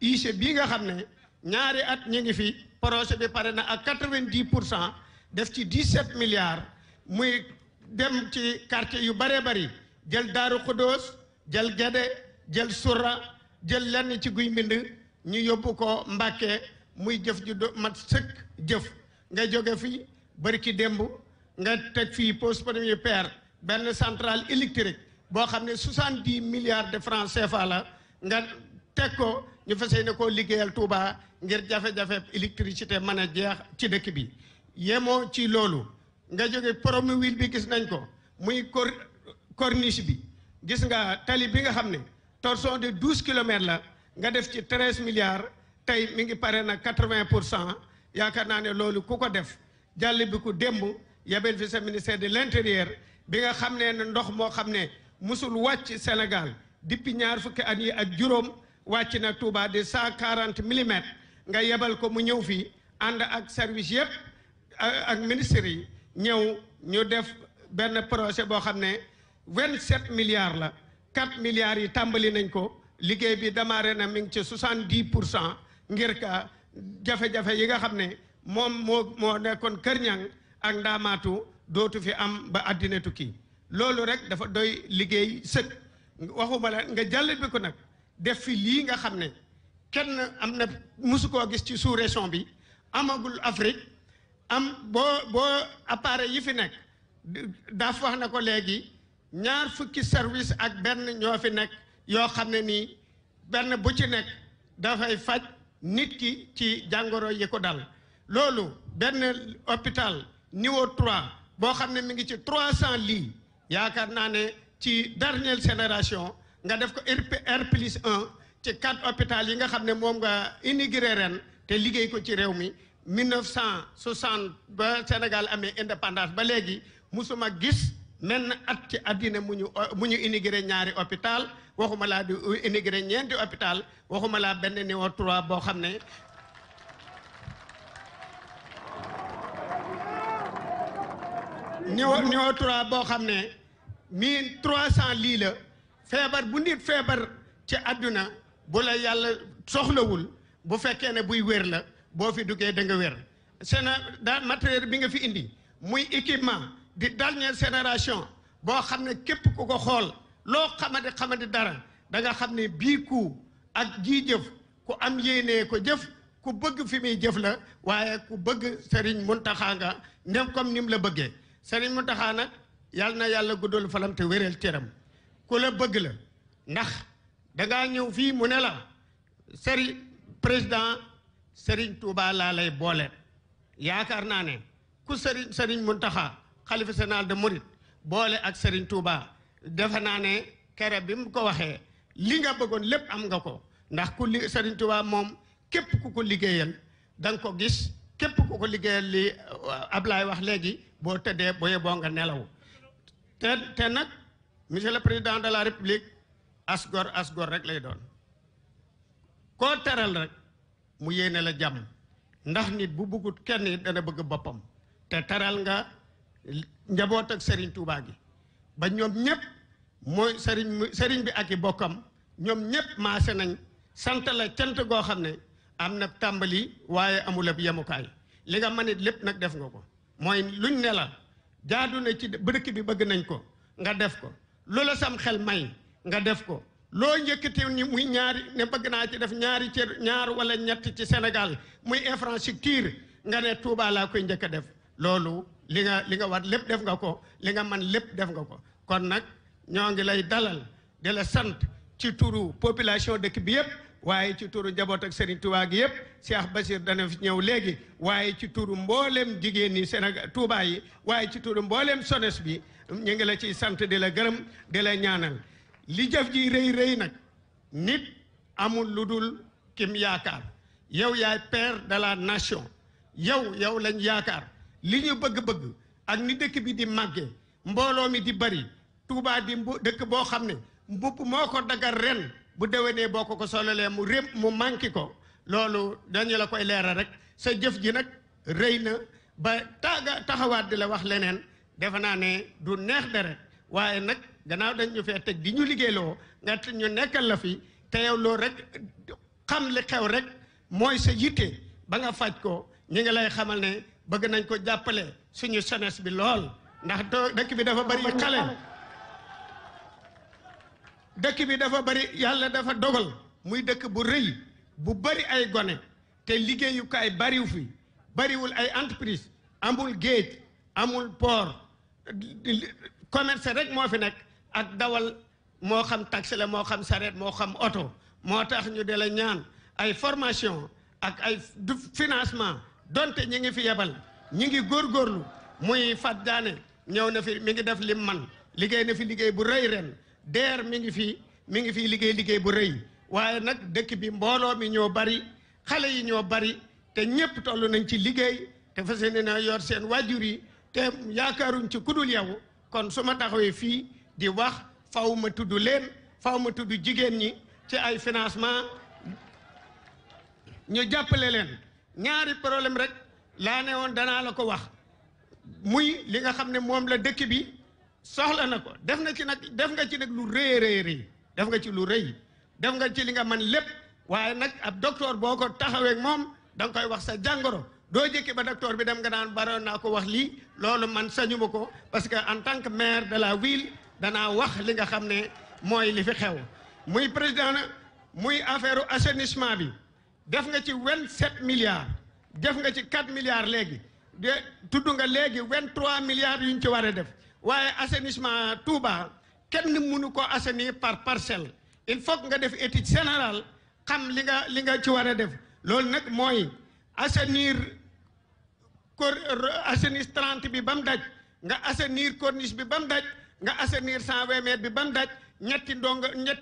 usée bii nga xam ne ñaari at ñu ngi fi projet bi pare na ak 90% def ci 17 milliards muy dem ci quartier yu bëree bëri jël Daaru Xudoos jël Gede jël Surra jël lenn ci Guy Mbind ñu yóbbu ko Mbàkke muy jëf ju mat sëkk jëf nga jóge fi bërki démb nga teg fii pose première pierre benn centrale électrique boo xam ne 70 milliards de francs CFA la nga teg ko ñu fas yéene koo liggéeyal Touba ngir jafe-jafe électricité mën a jeex ci dëkk bi yemoo ci loolu nga jóge Promoville bi gis nañ ko muy corniche bi gis nga tali bi nga xam ne torsion de 12 kilomètres la nga def ci 13 milliards tey mi ngi pare na 80% yaakaar naa ne loolu ku ko def jàll bi ku démb yebel fi sa ministère de l'intérieur bi nga xam ne ndox moo xam ne musul wàcc Sénégal depuis ñaar fukki at yi ak juróom wàcc na Touba de 140 millimètres nga yebal ko mu ñëw fii ànd ak service yëpp ak ministres yi ñëw ñu def benn projet boo xam ne 27 milliards la 4 milliards yi tàmbali nañ ko liggéey bi démarré na mi ngi ci 70% ngir ka jafe-jafe yi nga xam ne moom moo nekkoon Kër Ñang ak Ndaamaatu dootu fi am ba àddina tukki loolu rek dafa doy liggéey sëkk waxuma la nga jàll bi ko nag def fi lii nga xam ne kenn am na musu koo gis ci sous-région bi amagul Afrique am boo appareil yi fi nekk daaf wax na ko léegi ñaar fukki service ak benn ñoo fi nekk yoo xam ne nii benn bu ci nekk dafay faj nit ki ci jàngoro yi ko dal loolu benn hôpital niveau 3 boo xam ne mi ngi ci 300 lits yaakaar naa ne ci dernière génération nga def ko R+1 ci 4 hôpital yi nga xam ne moom nga inauguré ren te liggéey ko ci réew mi 1960 ba Sénégal amee indépendance ba léegi musuma gis menn at ci àddina mu ñu inauguré ñaari hôpital waxuma laa di inauguré ñeenti hôpital waxuma laa benn niveau 3 boo xam ne niveau 3 boo xam ne 1300 lits la feebar bu nit feebar ci àdduna bu la yàlla soxlawul bu fekkee ne buy wér la boo fi duggee da nga wér daal matériel bi nga fi indi muy équipement di dernière génération boo xam ne képp ku ko xool loo xamadi dara da nga xam ne bii ku ak ji jëf ku am yéenee ko jëf ku bëgg fi muy jëf la waaye ku bëgg Serigne Mountakha nga ndem comme ni mu la bëggee Serigne Mountakha nag yàlla na yàlla guddal falam te wéral cëram ku la bëgg la ndax dangaa ñëw fii mu ne la président Serigne Touba laa lay boole yaakaar naa ne ku Serigne Mountakha xalifa général de Mouride boole ak Serigne Touba defe naa ne kere bi mu ko waxee li nga bëggoon lépp am nga ko ndax ku Serigne Touba moom képp ku ko liggéeyal da nga ko gis képp ku ko liggéeyal li Ablaye wax léegi boo tëddee boo nga nelaw te nag monsieur le président de la république asgor rek lay doon koo teral rek mu yéene la jàmm ndax nit bu bëggut kenn it dana bëgg boppam te teral nga njaboot ak Serigne Touba gi ba ñoom ñëpp mooy Serigne bi ak i bokkam ñoom ñëpp maase nañ sant la cant goo xam ne am na tàmbali waaye amul ab yemukaay li nga mën it lépp nag def nga ko mooy luñ ne la jaadu na ci dëkk bi bëgg nañ ko nga def ko loola sam xel may nga def ko loo njëkkati ni muy ñaari ne bëgg naa ci def ñaar wala ñett ci Sénégal muy infrastructure nga ne Touba laa koy njëkk a def loolu li nga war lépp def nga ko li nga man lépp def nga ko kon nag ñoo ngi lay dalal di la sant ci turu population dëkk bi yëpp waaye ci turu njaboot ak Serigne Touba gi yëpp Cheikh Bassir dana fi ñëw léegi waaye ci turu mbooleem jigéen ñi Sénégal Touba yi waaye ci turu mbooleem SONES bi ñu ngi la ciy sant di la gërëm di la ñaanal li jëf ji rëy nag nit amul lu dul kim yaakaar yow yaay père de la nation yow lañ yaakaar li ñu bëgg-bëgg ak ni dëkk bi di màggee mbooloo mi di bari Touba di dëkk boo xam ne mbubb moo ko dagal ren bu déwénee boo ko solalee mu manqué ko loolu dañu la koy leeral rek sa jëf ji nag rëy na ba taxawaat di la wax leneen defe naa ne du neex deret waaye nag gannaaw dañ ñu fee teg di ñu liggéeyloo nga ñu nekkal la fi te yow loolu rek xam li xew rek mooy sa yitte ba nga faj ko ñi ngi lay xamal ne bëgg nañ ko jàppale suñu jeunesse bi lool ndax dëkk bi dafa bari xale dëkk bi dafa bari yàlla dafa dogal muy dëkk bu rëy bu bari ay gone te liggéeyukaay bariw fi bariwul ay entreprise amul géej amul port commerce rek moo fi nekk ak dawal moo xam taxi la moo xam sareet moo xam oto moo tax ñu de la ñaan ay formation ak ay financement donte ñi ngi fi yebal ñi ngi góorgóorlu muy Fat Diané ñëw na fi mi ngi def lim man liggéey na fi liggéey bu rëy ren DER mi ngi fii liggéey bu rëy waaye nag dëkk bi mbooloo mi ñoo bari xale yi ñoo bari te ñëpp toll nañ ci liggéey te fas yéene na yor seen waajur yi te yaakaaruñ ci kudul yow kon su ma taxawee fii di wax faw ma tudd leen faw ma tudd jigéen ñi ci ay financement ñu jàppale leen ñaari problème rek laa ne woon danaa la ko wax muy li nga xam ne moom la dëkk bi soxla na ko def nga ci nag lu rëy def nga ci lu rëy def nga ci li nga man lépp waaye nag ab docteur boo ko taxawee moom da nga koy wax sa jàngoro doo jëkki ba docteur bi dem nga naan baroon naa ko wax lii loolu man sañuma ko parce que en tant que maire de la ville danaa wax li nga xam ne mooy li fi xew muy président muy affaire assainissement bi def nga ci 27 milliards def nga ci 4 milliards léegi de tudd nga léegi 23 milliards yu ñu ci war a def waaye assainissement Touba kenn mënu ko assainir par parcelle il faut que nga def étude générale xam li nga ci war a def loolu nag mooy assainir 30 bi ba mu daj nga assainir corniche bi ba mu daj nga assainir 120 mètres bi ba mu daj ñetti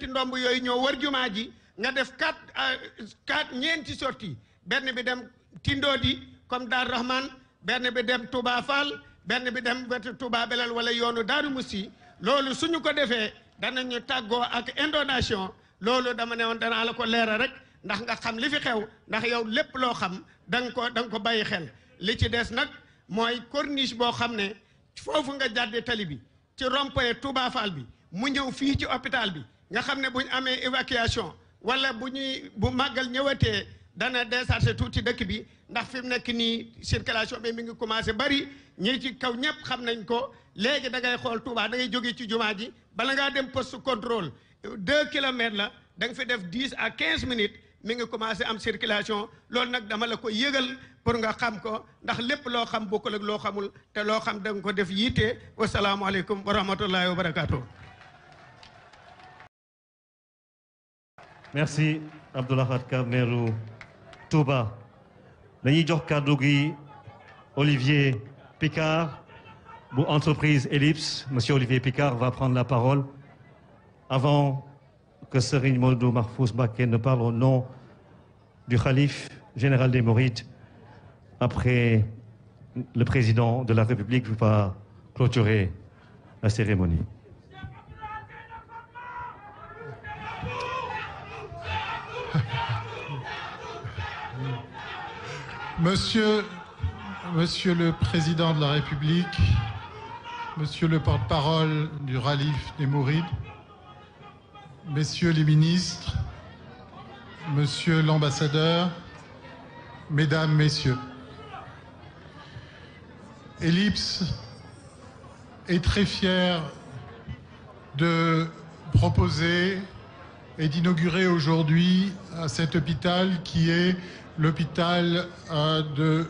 ndomb yooyu ñoo war jumaa ji nga def 4 ñeenti sortie benn bi dem Tindodi comme Dar Rahman benn bi dem Touba Fall benn bi dem wetu Touba Belel wala yoonu Daaru Musi loolu suñu ko defee danañu tàggoo ak inondation loolu dama ne woon danaa la ko leeral rek ndax nga xam li fi xew ndax yow lépp loo xam da nga ko bàyyi xel li ci des nag mooy corniche boo xam ne foofu nga jàdde tali bi ci rond-point Touba Fall bi mu ñëw fii ci hôpital bi nga xam ne bu ñu amee évacuation wala bu màggal ñëwatee dana décharger tuuti dëkk bi ndax fi mu nekk nii circulation bi mi ngi commencé bari ñi ci kaw ñëpp xam nañ ko léegi da ngay xool Touba da ngay jógee ci jumaa ji bala ngaa dem poste contrôle 2 kilomètres la da nga fi def 10 à 15 minutes mi ngi commencé am circulation loolu nag dama la ko yëgal pour nga xam ko ndax lépp loo xam bokkul ak loo xamul te loo xam da nga ko def yitte wasalaamualeykum wa rahmatullahi wa barakatuh. Merci Abdou Lahad Ka maire Touba. dañuy jox kàddu gi Olivier Picard bu entreprise Ellipse. Monsieur Olivier Picard va prendre la parole avant que Serigne Modou Mahfous Mbacké ne parle au nom du khalife général des Mourides. Après, le président de la République va clôturer la cérémonie. Monsieur le Président de la République, Monsieur le porte-parole du Khalif des Mourides, Messieurs les ministres, Monsieur l'ambassadeur, Mesdames, Messieurs, Ellipse est très fier de proposer et d'inaugurer aujourd'hui cet hôpital qui est l'hôpital de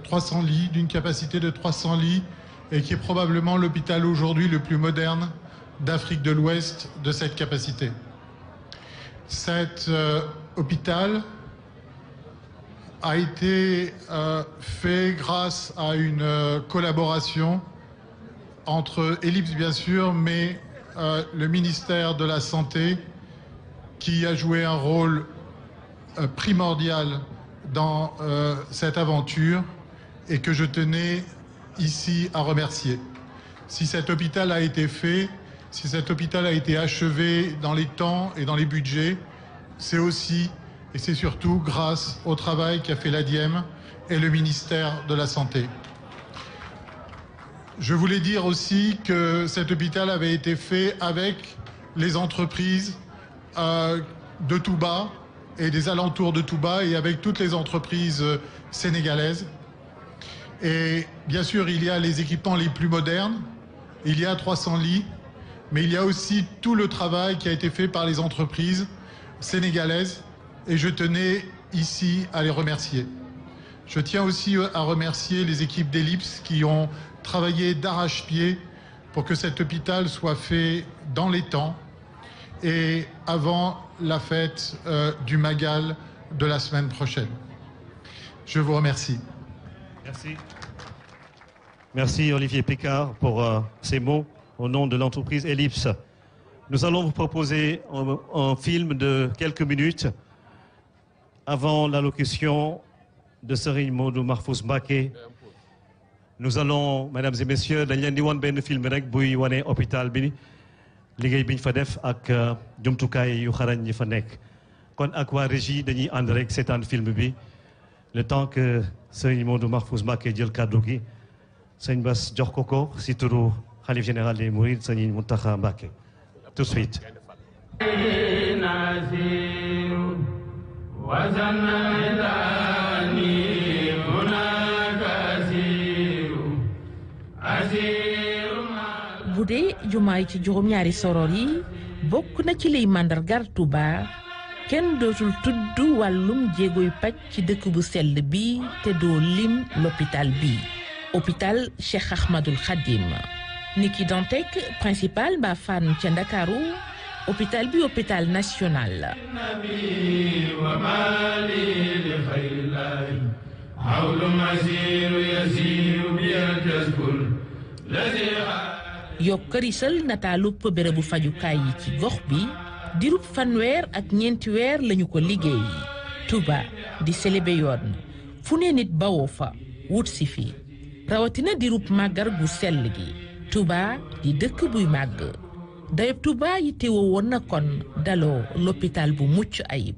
300 lits, d'une capacité de 300 lits, et qui est probablement l'hôpital aujourd'hui le plus moderne d'Afrique de l'Ouest de cette capacité. Cet hôpital a été fait grâce à une collaboration entre Ellipse bien sûr, mais le ministère de la Santé qui a joué un rôle primordial dans cette aventure et que je tenais ici à remercier. Si cet hôpital a été fait, si cet hôpital a été achevé dans les temps et dans les budgets, c'est aussi et c'est surtout grâce au travail qu'a fait l'ADIEM et le ministère de la Santé. Je voulais dire aussi que cet hôpital avait été fait avec les entreprises de Touba et des alentours de Touba et avec toutes les entreprises sénégalaises. Et bien sûr, il y a les équipements les plus modernes, il y a 300 lits, mais il y a aussi tout le travail qui a été fait par les entreprises sénégalaises et je tenais ici à les remercier. Je tiens aussi à remercier les équipes d'Ellipse qui ont travaillé d'arrache-pied pour que cet hôpital soit fait dans les temps et avant la fête du Magal de la semaine prochaine. Je vous remercie. Merci. Merci Olivier Picard pour ces mots au nom de l'entreprise Ellipse. Nous allons vous proposer un film de quelques minutes avant l'allocution de Serigne Modou Mahfous Mbacké. Nous allons, mesdames et messieurs, dañ leen di won benn film rek buy wane hôpital bi liggéey biñ fa def ak jumtukaay yu xarañ ñi fa nekk. Kon ak waa régie dañuy ànd rek seetaan film bi le temps que Serigne Modou Mahfous Mbacké jël kàddu gi Sëñ Bass jox ko si turu Khalife général des Mourides Serigne Mountakha Mbacké. Tout de suite. bu dee jumaay ci juróom-ñaari soror yi bokk na ci liy màndargal Touba kenn dootul tudd wàllum jéegoy paj ci dëkk bu sell bi te doo lim l'hôpital bi hôpital Cheikh Ahmadoul Khadim niki Dantec principal ba Fann ca Ndakaaru hôpital bi hôpital national yokkarisal nataalub bérébu fajukaay yi ci gox bi dirub fanweer ak ñeenti weer lañu ko liggéey Touba di selebe yoon fu ne nit bawoo fa wut si fi rawatina dirub màggar gu sell gi Touba di dëkk buy màgg dayob Touba yi teewoo woon na kon daloo l'hôpital bu mucc ayib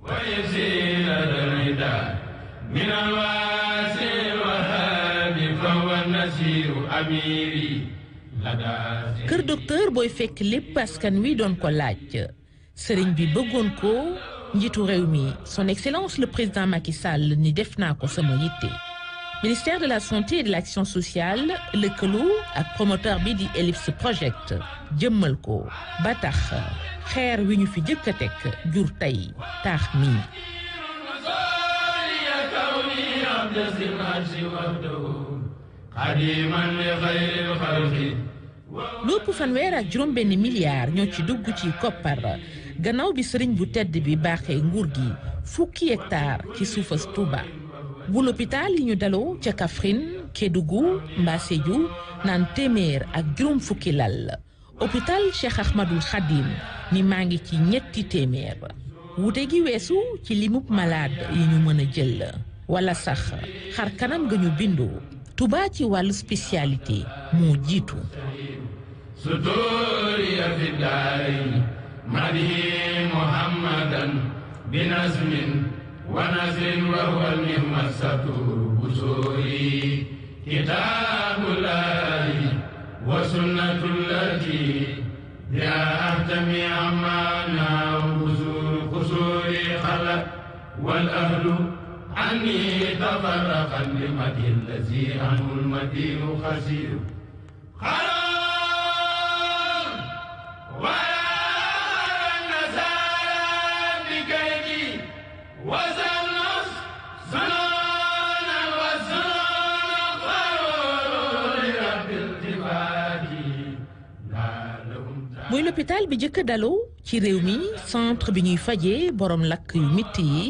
kër docteur booy fekk lépp askan wi doon ko laaj sëriñ bi bëggoon ko njiitu réew mi son excellence le président Macky Sall ni def naa ko sama yitte ministère de la santé et de l'action sociale lëkkaloo ak promoteur bi di Ellipse Project jëmmal ko ba tax xeer wi ñu fi jëkk a teg jur tey taax mi lépp fanweer ak juróom benn milliard ñoo ci dugg ci koppar gannaaw bi sëriñ bu tedd bi baaxee nguur gi fukki hectare ci suufas Touba bu l'hôpital yi ñu daloo ca Kaffrine Kédougou mbaa Sédhiou naan téeméer ak juróom fukki lal hôpital Cheikh Ahmadoul Khadim ni maa ngi ci ñetti téeméer wute gi weesu ci limub malade yi ñu mën a jël wala sax xar kanam ga ñu bindoo Touba ci wàllu spécialité moo jiitu ستوري في الدارين مدي محمدا بنزم ونزل وهو النعم الستور بصوري كتاب الله وسنة التي بها أهتمي أمانا قصوري خلق والأهل عني تفرقا لمدي الذي عنه المدين خسير muy l'hôpital bi jëkk dalu ci réew mi centre bi ñuy fajee borom lakk yu mitti yi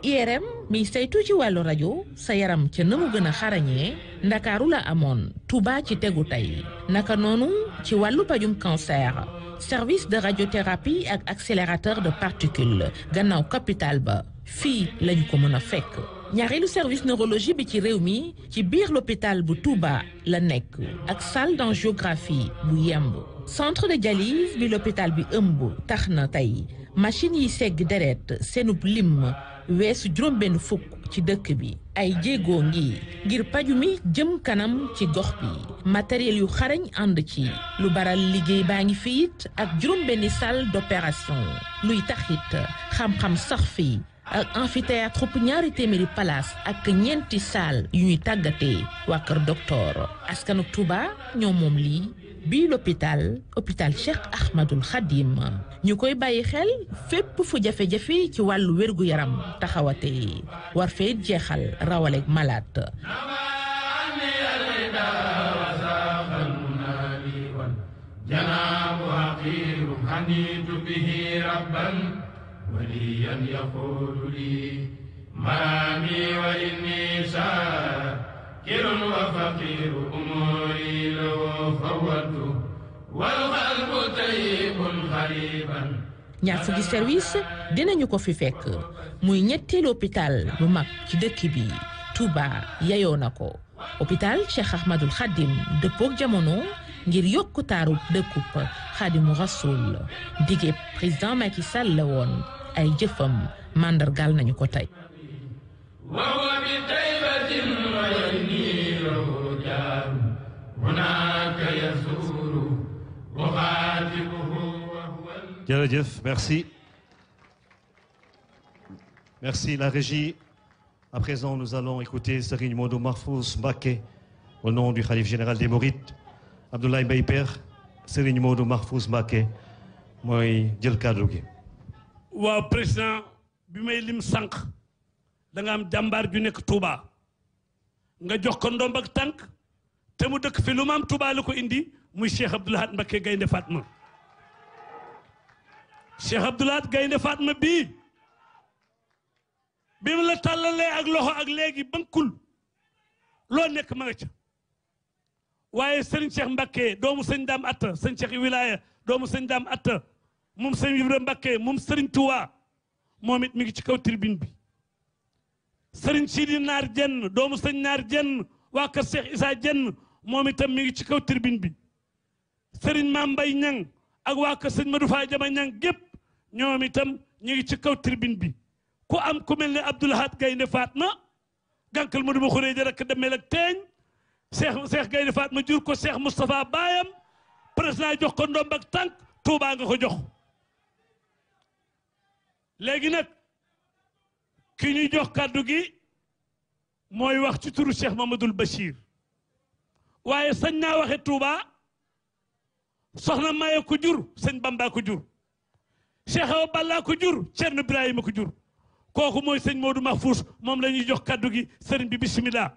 IRM miy saytu ci wàllu rajo sa yaram ca na mu gën a xarañee ndakaaru la amoon Touba ci tegu tey naka noonu ci wàllu pajum cancer service de radiothérapie ak accélérateur de particules gannaaw capital ba fii lañu ko mën a fekk ñaareelu service neurologie bi ci réew mi ci biir l'hôpital bu Touba la nekk ak salle d'angiographie bu yemb centre de dialyse bi l'hôpital bi ëmb tax na tey machine yi segg deret seenub lim weesu juróom-benn fukk ci dëkk bi ay jéegoo ngi ngir paju mi jëm kanam ci gox bi matériel yu xarañ ànd ci lu baral liggéey baa ngi fi it ak juróom-benni salle d'opération luy taxit xam-xam sax fi ak amphithéâtre bu ñaari téeméeri palaas ak ñeenti salle yu ñuy tàggatee waa kër docteur askanu Touba ñoo moom lii bii l'hôpital Cheikh Ahmadul Khadim ñu koy bàyyi xel fépp fu jafe-jafe ci wàllu wér-gu-yaram taxawate war fee jeexal rawaleeg malade جناب حقير حنيت به ربا وليا يقول لي مرامي وإني شاكر وفقير أموري له فوت والقلب طيب خريبا ñaar fukki service dinañu ko fi fekk muy ñetteelu hôpital bu mag ci dëkk bi Touba yayoo na ko hôpital Cheikh Ahmadul Khadim dëppook jamono ngir yokku taaru dëkkub Xaadimu Rasuul dige président Macky Sall la woon ay jëfam mandargal nañu ko tey jërëjëf merci la régie. À présent nous allons écouter Serigne Modou Mahfouz Mbacké au nom du khalife général des Mourides Abdoulaye Mbaye Pekh Serigne Modou Mahfouz Mbacké mooy jël kàddu gi. waaw président bi may lim sànq da nga am jàmbaar ju nekk Touba nga jox ko ndomb ak tànk te mu dëkk fi lu ma am Touba la ko indi muy Cheikh Abdoul Ahad Mbacké Gaynde Fatma Cheikh Abdoul Ahad Gaynde Fatma bii bi mu la tàllalee ak loxo ak léegi bankul loo nekk ma nga ca waaye sëriñ Cheikh Mbacké doomu sëñ Dame Atta sëñ Cheikh Wilaya doomu sëñ Dame Atta moom sëñ Ibra Mbacké moom sëriñ Touba moom it mi ngi ci kaw tribune bi sëriñ Sidi Naar Jenn doomu sëñ Naar Jenn waa kër Cheikh Issa Jenn moom itam mi ngi ci kaw tribune bi sëriñ Mame Mbaye Ñang ak waa kër sëñ Madou Fa Jama Ñang gépp ñoom itam ñu ngi ci kaw tribune bi ku am ku mel ne Abdoul Ahad Gaynde Fatma gànkal ma duma xuree rek demel ak teeñ Cheikh Gaynde Fatma jur ko Cheikh Moustapha baayam président jox ko ndomb ak tànk Touba nga ko jox léegi nag ki ñuy jox kàddu gi mooy wax ci turu Cheikh Mamadou Bachir waaye sañ naa waxe Touba soxna Maye ko jur sëñ Bamba ko jur Cheikh Awa Balla ko jur Cerno Ibrahima ko jur kooku mooy sëñ Modou Mahfouz moom la ñuy jox kàddu gi sëriñ bi bismillah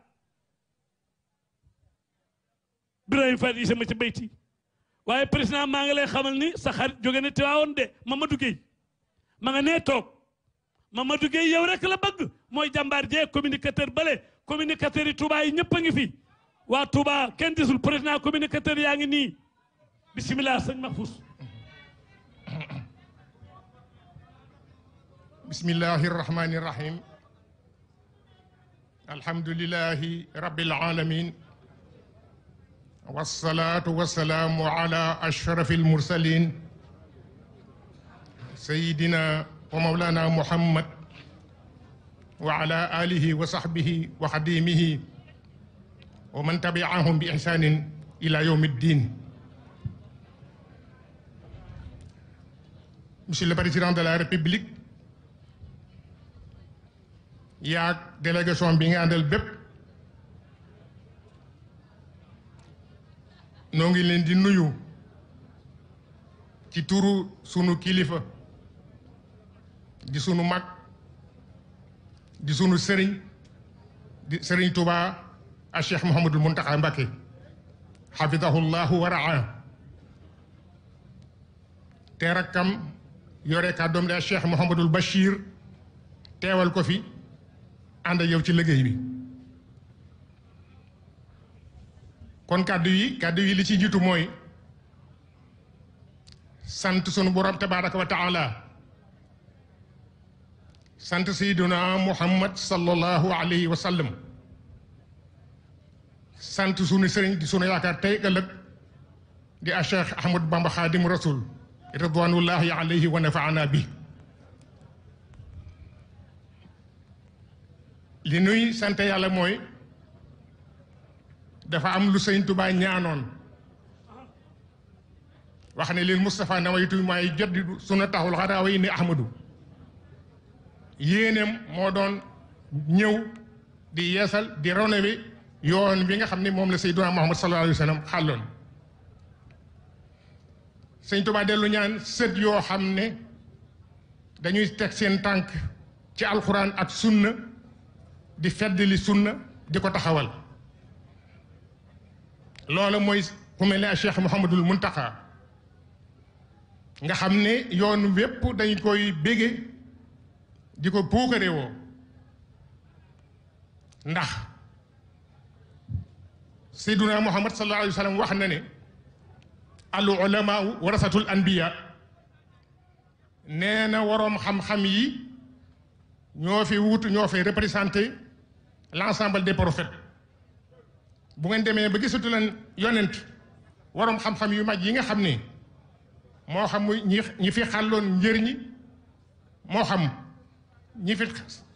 Ibrahima Faty sama ci bayti waaye président maa ngi lay xamal ni sa xarit jóge na Tiwaawoon de Mamadou Gueye ma nga nee toog Mamadou Gueye yow rek la bëgg mooy jàmbaar jee communicateur bale communicateur yi Touba yi ñëpp a ngi fi waa Touba kenn disul président communicateur yaa ngi nii bismillah sëñ Mahfouz bismillahi irrahmani irrahim alhamdulillahi rabbil alamin wasalaatu wasalaamu ala ashraf almursalin sayidina wa mawlana muhammad wa ala alihi wa sahbihi wa xadimihi wa man tabiahum bi ihsanin ila yawmi ddin. Monsieur le Président de la République, yaag délégation bi nga àndal bépp noo ngi leen di nuyu ci turu sunu kilifa di sunu mag di sunu sëriñ di sëriñ Touba a Cheikh Mouhamadul Mountakha Mbacké hafidahullahu wa raa te rakkam yore kàddoom de Cheikh Mouhamadul Bachir teewal ko fi ànd ak yow ci liggéey bi. kon kàddu yi li ci jiitu mooy sant sunu borom tabaraka wa taala, sant sayyiduna Muhammad sallallahu alayhi wa sallam, sant sunu sëriñ di sunu yaakaar tey ëllëg di a Cheikh Ahmadou Bamba Xaadimu Rasul ridwanullahi alayhi wa nafaana bi. li nuy sant yàlla mooy dafa am lu sëñ Tuubaa ñaanoon wax ne lil Mustafa nawaytu maay jaddidu sunnatahul xadaa ni Ahmadu. yéeneem moo doon ñëw di yeesal di rénover yoon bi nga xam ne moom la Seydina Muhammad sallallahu alayhi wa sallam xàlloon. sëñ Tuubaa dellu ñaan sët yoo xam ne dañuy teg seen tànk ci alxuraan ak sunna di feddali sunna di ko taxawal. loolu mooy ku mel ne Cheikh Mouhamadul Mountakha nga xam ne yoon wépp dañ koy bége di ko puukare woo ndax Seydina Muhammad sallallahu alayhi wa sallam wax na ne al ulamaa warasatul anbiya, nee na waroom xam-xam yi ñoo fi wuutu ñoo fi représenté l'ensemble des prophètes. bu ngeen demee ba gisatu leen yonent waroom xam-xam yu mag yi nga xam ne moo xam ñi fi xàlloon njëriñi moo xam ñi fi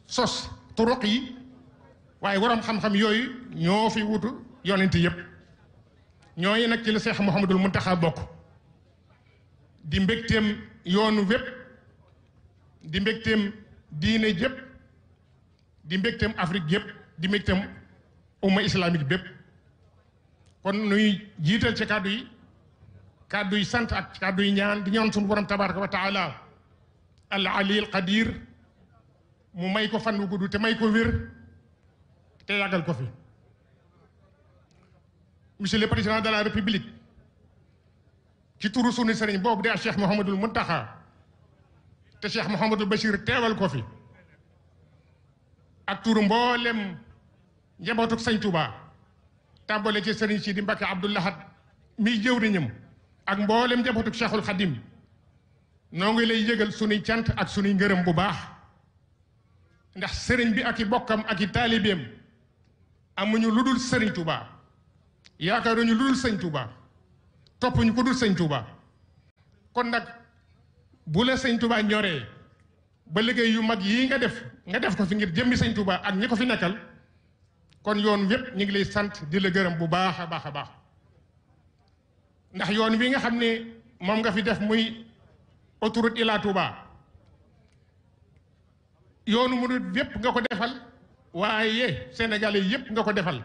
sos turuq yi, waaye waroom xam-xam yooyu ñoo fi wutu yonent yépp. ñooñu nag ci la Cheikh Mouhamadul Mountakha bokk di mbégteem yoonu wépp, di mbégteem diine jépp, di mbégteem Afrique yépp, di mbégteem umma islamique bépp. kon nuy jiital ci kàddu yi sant ak kàddu yi ñaan di ñaan suñu borom tabaraka wa taala al ali al qadir mu may ko fan wu gudd te may ko wér te yàggal ko fi. Monsieur le Président de la République, ci turu sunu sëriñ boobu de Cheikh Mouhamadul Mountakha te Cheikh Mouhamadul Bachir teewal ko fi ak turu mboolem njabootuk Sëñ Touba tàmbale ci sëriñ si di Mbacke Abdoul Ahad miy jëwriñam ak mboolem njabootuk Cheikhul Khadim noo ngi lay yëgal sunuy cant ak sunuy ngërëm bu baax ndax sëriñ bi ak i bokkam ak i taalibeem amuñu lu dul sëriñ Touba, yaakaaruñu lu dul sëñ Touba, toppuñu ko dul sëñ Touba. kon nag bu la sëñ Touba ñoree ba liggéey yu mag yii nga def ko fi ngir jëmmi sëñ Touba ak ñi ko fi nekkal, kon yoon wépp ñu ngi lay sant di la gërëm bu baax a baax a baax. ndax yoon wi nga xam ne moom nga fi def muy autoroute Ila Touba, yoonu murid yépp nga ko defal, waaye sénégalais yépp nga ko defal.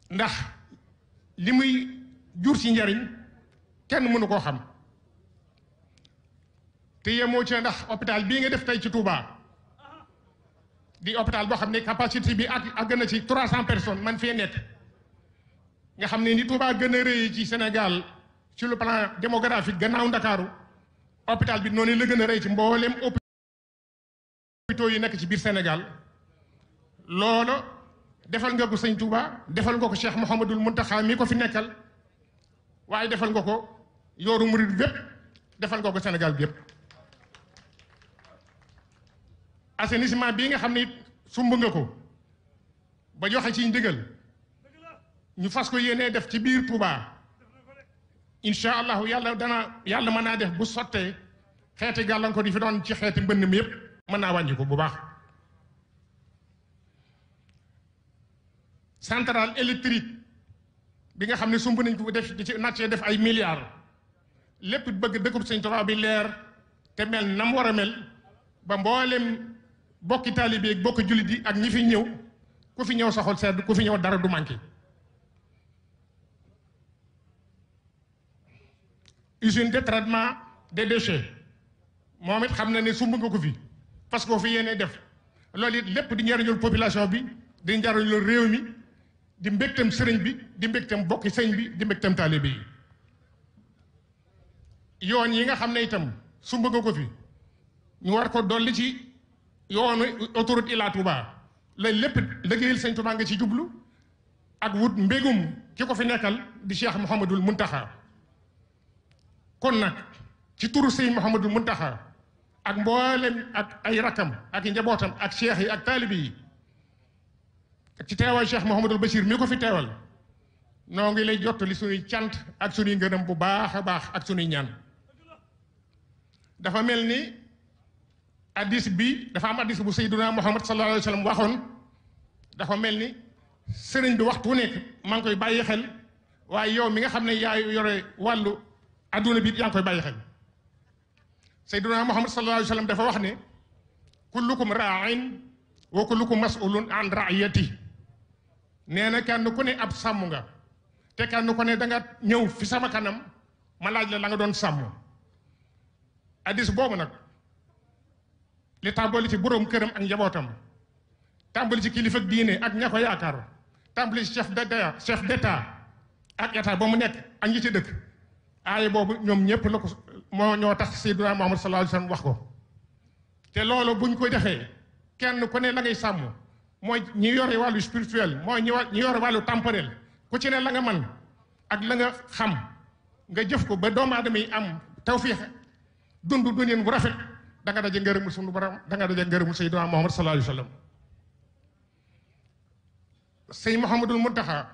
ndax li muy jur ci njariñ kenn mënu koo xam. te yemoo ci ndax hôpital bii nga def tey ci Touba di hôpital boo xam ne capacité bi ak gën a ci 300 personnes man fee nekk, nga xam ne ni Touba gën a rëy ci Sénégal sur le plan démographique gannaaw Ndakaaru, hôpital bi noonu la gën a rëy ci mboolem hôpitaux yi nekk ci biir Sénégal. loolu defal nga ko sëñ Touba, defal nga ko Cheikh Mouhamadul Mountakha mi ko fi nekkal, waaye defal nga ko yooru murid bépp, defal nga ko Sénégal bi yépp. assainissement bii nga xam ne sumb nga ko ba joxe ci ndigal ñu fas ko yéenee def ci biir Touba incha allahu yàlla mën naa def bu sottee xeeti gàllankoor yi fi doon ci xeeti mbënn mi yëpp mën naa wàññi ko bu baax. centrale électrique bi nga xam ne sumb nañ ko def di ci nàccee def ay milliards lépp bëgg dëkkub Sëñ Tuubaa bi leer te mel na mu war a mel ba mboolem bokki taalibe ak bokki jullit yi ak ñi fi ñëw ku fi ñëw sa xol sedd ku fi ñëw dara du manqué. usine de traitement des déchets moom it xam na ne sumb nga ko fi parce que ko fi yéene def loolu it lépp di njariñul population bi di njariñul réew mi di mbégtam sëriñ bi di mbégtam bokki sëriñ bi di mbégtam taalibe yi. yoon yi nga xam ne itam sumb nga ko fi ñu war ko dolli ci yoonu autoroute Ila Touba loolu lépp liggéeyal Sëñ Touba nga ci jublu ak wut mbégum ki ko fi nekkal di Cheikh Mouhamadul Muntaxa. kon nag ci turu Sëñ Mouhamadul Muntaxa ak mboolem ak ay rakam ak njabootam ak cheikh yi ak taalibi yi ci teewal Cheikh Mouhamadul Bachir mi ko fi teewal noo ngi lay jottali suñuy cant ak suñuy ngërëm bu baax a baax ak suñuy ñaan. dafa mel ni addis bi dafa am addis bu Seydina Muhammad sallallahu alayhi wa sallam waxoon dafa mel ni sëriñ bi waxtu wu nekk maa ngi koy bàyyi xel waaye yow mi nga xam ne yaa yore wàllu adduna bi yaa ngi koy bàyyi xel. Seydina Muhammad sallallahu alayhi wa sallam dafa wax ne kullukum raa'in wa kullukum mas'ulun an ra'iyati nee na kenn ku ne ab sàmm nga te kenn ku ne da nga ñëw fi sama kanam ma laaj la nga doon sàmm. addis boobu nag li tàmbali ci boroom këram ak njabootam tàmbali ci kilifa diine ak ña ko yaakaar tàmbali ci chef d'état ak état ba mu nekk ak ñi ci dëkk aaya boobu ñoom ñëpp la ko moo ñoo tax Seydina Muhammad sallallahu alayhi wa sallam wax ko. te loolu buñ ko defee kenn ku ne la ngay sàmm mooy ñi yore wàllu spirituel mooy ñi yore wàllu temporel ku ci ne la nga man ak la nga xam nga jëf ko ba doomu aadama yi am tawfiix dund dundin bu rafet da nga daje ngërëmul sunu borom da nga daje ngërëmul Seydina Muhammad sallallahu alayhi wa sallam. Sëñ Mouhamadul Muntaxa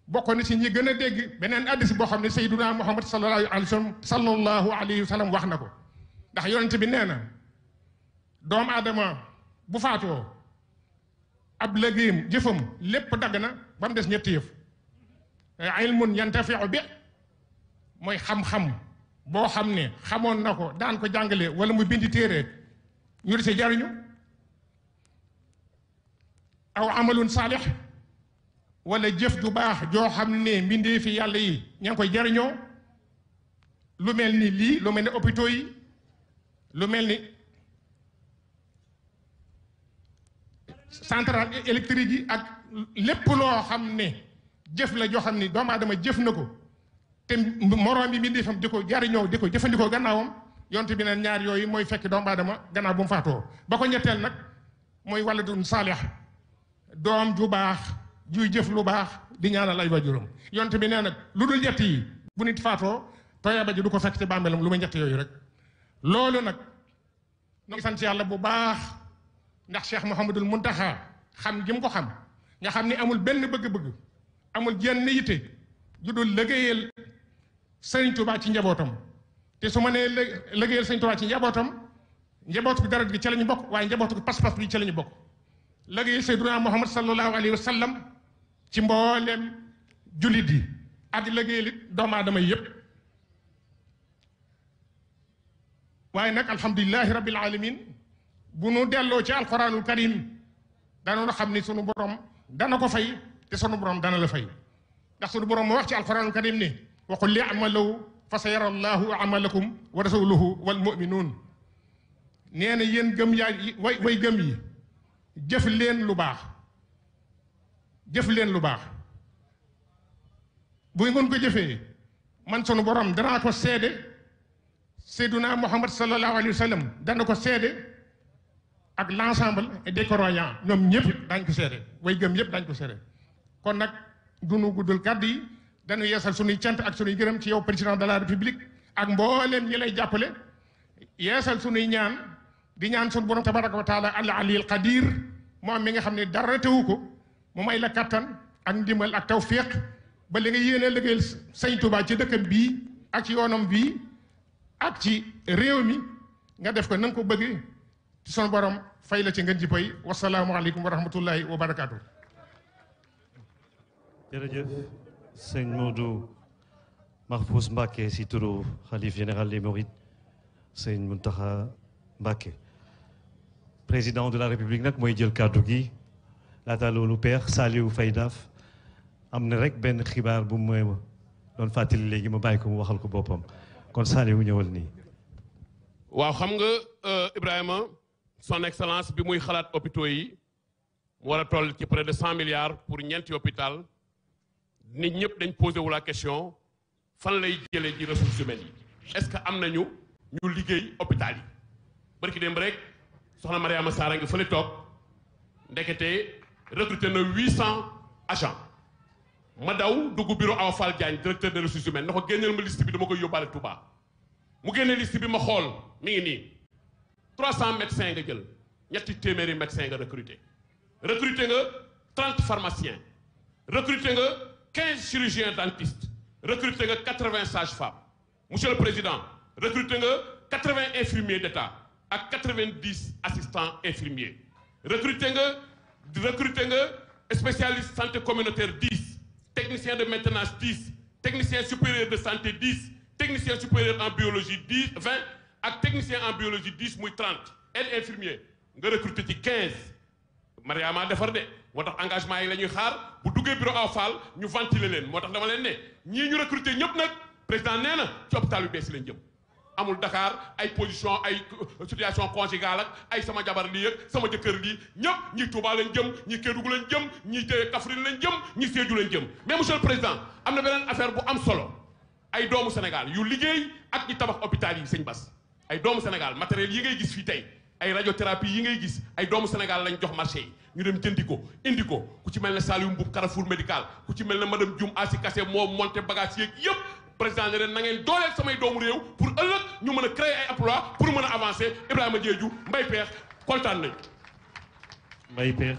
bokk na ci ñi gën a dégg beneen addis boo xam ne Seydina Muhammad sallallahu alayhi wa sallam wax na ko ndax yonent bi nee na doomu aadama bu faatoo ab liggéeyam jëfam lépp dagg na ba mu des ñetti yëf. ilmun yantafiu bi mooy xam-xam boo xam ne xamoon na ko daan ko jàngale wala mu bindi téere ñu di see jariñu aw amalun saalix wala jëf ju baax joo xam ne mbindee fi yàlla yi ña ngi koy jariñoo lu mel ni lii lu mel ni hôpitaux yi lu mel ni centrale électrique yi ak lépp loo xam ne jëf la joo xam ne doomu aadama jëf na ko te moroom bi mbindee fam di ko jariñoo di ko jëfandikoo gannaawam yonte bi neen ñaar yooyu mooy fekk doomu aadama gannaaw bu mu faatoo ba ko ñetteel nag mooy waladun saalix doom ju baax juy jëf lu baax di ñaanal ay waajuram yonte bi nee nag lu dul ñett yi bu nit faatoo tooyaba ji du ko fekk ci bàmmeelam lu muy ñett yooyu rek. loolu nag ñu ngi sant yàlla bu baax ndax Cheikh Mouhamadul Muntaxa xam gi mu ko xam nga xam ni amul benn bëgg-bëgg amul jenn yitte ju dul liggéeyal Sëriñ Tuubaa ci njabootam te su ma nee liggéeyal Sëriñ Tuubaa ci njabootam njabootu bi dara gi ci la ñu bokk waaye njabootu bi pas-pas bi ci la ñu bokk. liggéeyal Seydina Muhammad sallallahu alayhi wa sallam ci mboolem jullit yi ak liggéeyal it doomu aadama yi yëpp. waaye nag alhamdulilahi rabbil alamin bu nu delloo ci alquranul karim danoon xam ni sunu borom dana ko fay te sunu borom dana la fay ndax sunu borom moo wax ci alquranul karim ni wa qul i'malu fa sayara allahu amalakum wa rasuluhu wal mu'minun nee na yéen gëm yaa way gëm yi jëf leen lu baax jëf leen lu baax bu ngeen ko jëfee man sunu borom danaa ko seede Seydina Muhammad sallallahu alayhi wa sallam dana ko seede ak l'ensemble des croyants ñoom ñëpp daañ ko seede way gëm yëpp daañ ko seede kon nag du nu guddal kàddu yi dañu yeesal sunuy cant ak sunuy gërëm ci yow président de la république ak mbooleem ñi lay jàppale yeesal sunuy ñaan di ñaan sunu borom tabaraka wa taala al aliyil qadir moom mi nga xam ne dara tewu ko mu may la kattan ak ndimbal ak tawféex ba li nga yéene liggéeyal sëñ Touba ci dëkkam bii ak ci yoonam bii ak ci réew mi nga def ko na nga ko bëgg ci son borom fay la ci ngeen ji pay wasalaamualeykum wa rahmatullahi wa barakaatu. jërëjëf sëñ Modou Mahfous Mbacké si turu xalif général des Mourides sëñ Mountakha Mbacké président de la République nag mooy jël kàddu gi laata loolu Père Saliou Faye Daaf am na rek benn xibaar bu mu doon fàttali léegi ma bàyyi ko mu waxal ko boppam kon Saliou ñëwal nii. waaw xam nga Ibrahima son excellence bi muy xalaat hôpitaux yi mu war a toll ci près de 100 milliards pour ñeenti hôpital nit ñëpp dañ posé wu la question fan lay jëlee ji ressources humaines yi est-ce que am nañu ñu liggéey hôpital yi barki dem rek soxna Mariama Sarr a ngi fële toog ndekete recruté na 800 agents ma daw dugg bureau Awa Fall Diagne directeur des ressources humaines na ko génneel ma liste bi dama koy yóbbaale Touba mu génne liste bi ma xool mi ngi nii 300 médecins nga jël ñetti téeméeri médecins nga recruté nga 30 pharmaciens recruté nga 15 chirurgiens dentistes recruté nga 80 sages-femmes monsieur le président recruté nga 80 infirmiers d'État ak 90 assistants infirmiers recruté nga spécialiste santé communautaire 10 technicien de maintenance 10 technicien supérieur de santé 10 technicien supérieur en biologie 20 ak technicien en biologie 10 muy 30 aide infirmier nga recruté ci 15 Mariama defar de moo tax engagement yi la ñuy xaar bu duggee bureau Awa Fall ñu ventiler leen moo tax dama leen ne ñii ñu recruté ñëpp nag président nee na ci hôpital yu bees yi lañ jëm amul Dakar ay position ay situation conjugale ak ay sama jabar lii ak sama jëkkër lii ñëpp ñi Touba lañ jëm ñi Kédougou lañ jëm ñi Kaffrine lañ jëm ñi Sédhiou lañ jëm mais monsieur le président am na beneen affaire bu am solo ay doomu Sénégal yu liggéey ak ñi tabax hôpital yi sëñ Bass ay doomu Sénégal matériel yi ngay gis fii tey ay radiothérapie yi ngay gis ay doomu Sénégal lañ jox marché yi ñu dem jëndi ko indi ko ku ci mel ne Saliou Mboub Carrefour médical ku ci mel ne madame Dioum Asi Kassé moo monté bagage yeeg yëpp président ne leen na ngeen dooleel samay doomu réew pour ëllëg ñu mën a créer ay emploi pour mën a avancer Ibrahima Diédhiou Mbaye Peex kontaan nañu. Mbaye Peex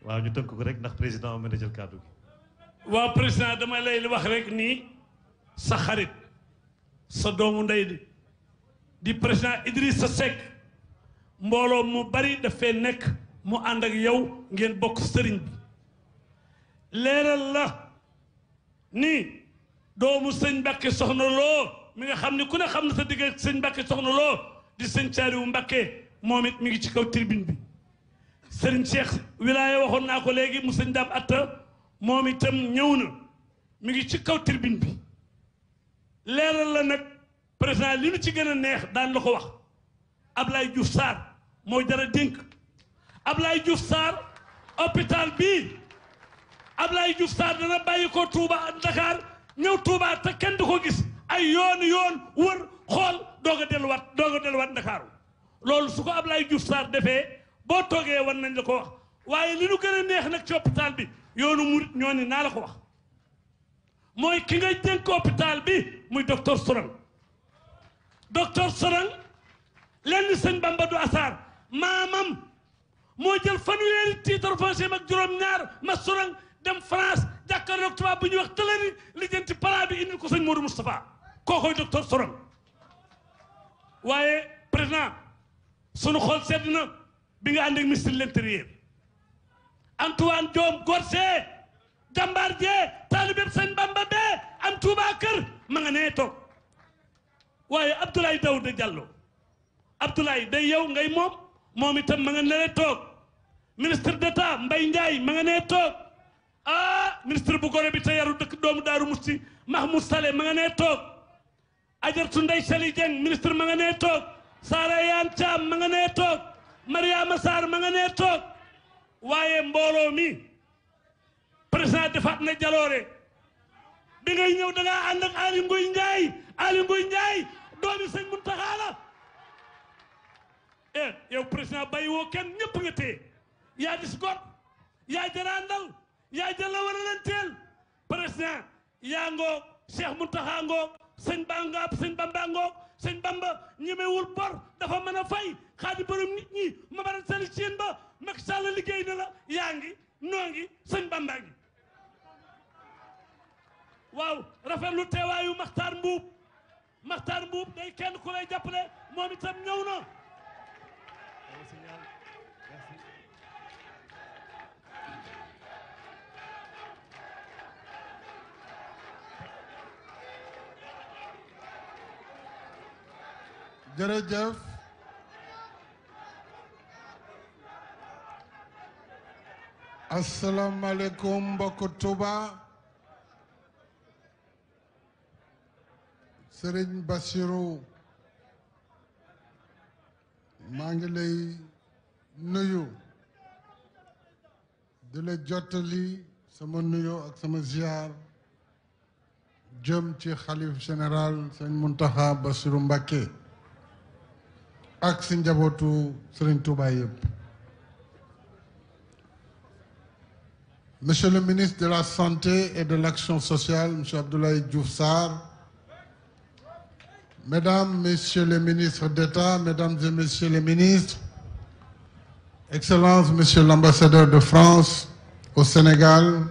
waaw ñu tënk ko rek ndax président mën a jël kàddu gi. waaw président dama lay wax rek nii sa xarit sa doomu ndey di président Idrissa Seck mbooloo mu bari dafay nekk mu ànd ak yow ngeen bokk sëriñ bi leeral la ni doomu sëñ Mbàkke Soxna Lo mi nga xam ne ku ne xam na sa digg ak sëñ Mbàkke Soxna Lo di sëñ Saaliwu Mbàkke moom it mi ngi ci kaw tribune bi sëriñ Cheikh Wilaya waxoon naa ko léegi mu sëñ Daam Atta moom itam ñëw na mi ngi ci kaw tribune bi leeral la nag président li nu ci gën a neex daan la ko wax Ablaye Diouf Sarr moo jara dénk Ablaye Diouf Sarr hôpital bii Ablaye Diouf Sarr dana bàyyi ko Touba Dakar ñëw Touba te kenn du ko gis ay yoon wër xool doog a delluwaat Dakar loolu su ko Ablaye Diouf Sarr defee boo toogee war nañ la ko wax waaye li nu gën a neex nag ci hôpital bi yoonu murit ñoo ni naa la ko wax mooy ki nga dénk hôpital bi muy docteur Sorang lenn sëñ Bamba du asaar maamam moo jël fanweeri titre foncier ak juróom-ñaar ma Sorang dem France jàkkaarloog tubaab bu ñuy wax tëlëri lijjanti plan bi indil ko sëñ Modou Moustapha kookoy docteur Sorang waaye président sunu xol sedd na bi nga ànd ak ministre de l'intérieur Antoine Diome Gorcé jàmbaar jee taalibe sëñ Bamba bee am Touba kër ma nga nee toog waaye Abdoulaye Daouda Diallo Abdoulaye day yow ngay moom itam ma nga nee toog ministre d'État Mbaye Ndiaye ma nga nee toog ministre bu gore bi te yaru dëkk doomu Daaru Musti Mahmoud Saleh ma nga nee toog Ajartu Ndeye Sali Dieng ministre ma nga nee toog Sara Yane Thiam ma nga nee toog Mariama Sarr ma nga nee toog waaye mbooloo mi président defaat na jaloore bi ngay ñëw da ngaa ànd ak Aly Ngouille Ndiaye doomi sëñ Muntaxa la yow président bàyyi woo kenn ñëpp nga téye yaa dis got yaa jaraandal yaa jël la war a leen teel président yaa ngoog Cheikh Muntaxa ngoog sëñ Bamba ngoog sëñ Bamba ñemewul bor dafa mën a fay xaadi borom nit ñi ma bara sali cien ba Macky Sall liggéey na la yaa ngi noo ngi sëñ Bamba ngi waaw rafetlu teewaayu Makhtar Mbuub Makhtar Mbuub day kenn ku lay jàppale moom itam ñëw na. jërëjëf asalaamaaleykum mbokk Touba Serigne Bassirou maa ngi lay nuyu di la jottali sama nuyu ak sama ziar jëm ci xalif général Serigne Mountakha Bassirou Mbacké ak si njabootu Serigne Touba yëpp. Monsieur le ministre de la Santé et de l'Action sociale, Monsieur Abdoulaye Diouf Sarr, Mesdames, Messieurs les ministres d'État, Mesdames et Messieurs les ministres, Excellences, Monsieur l'ambassadeur de France au Sénégal,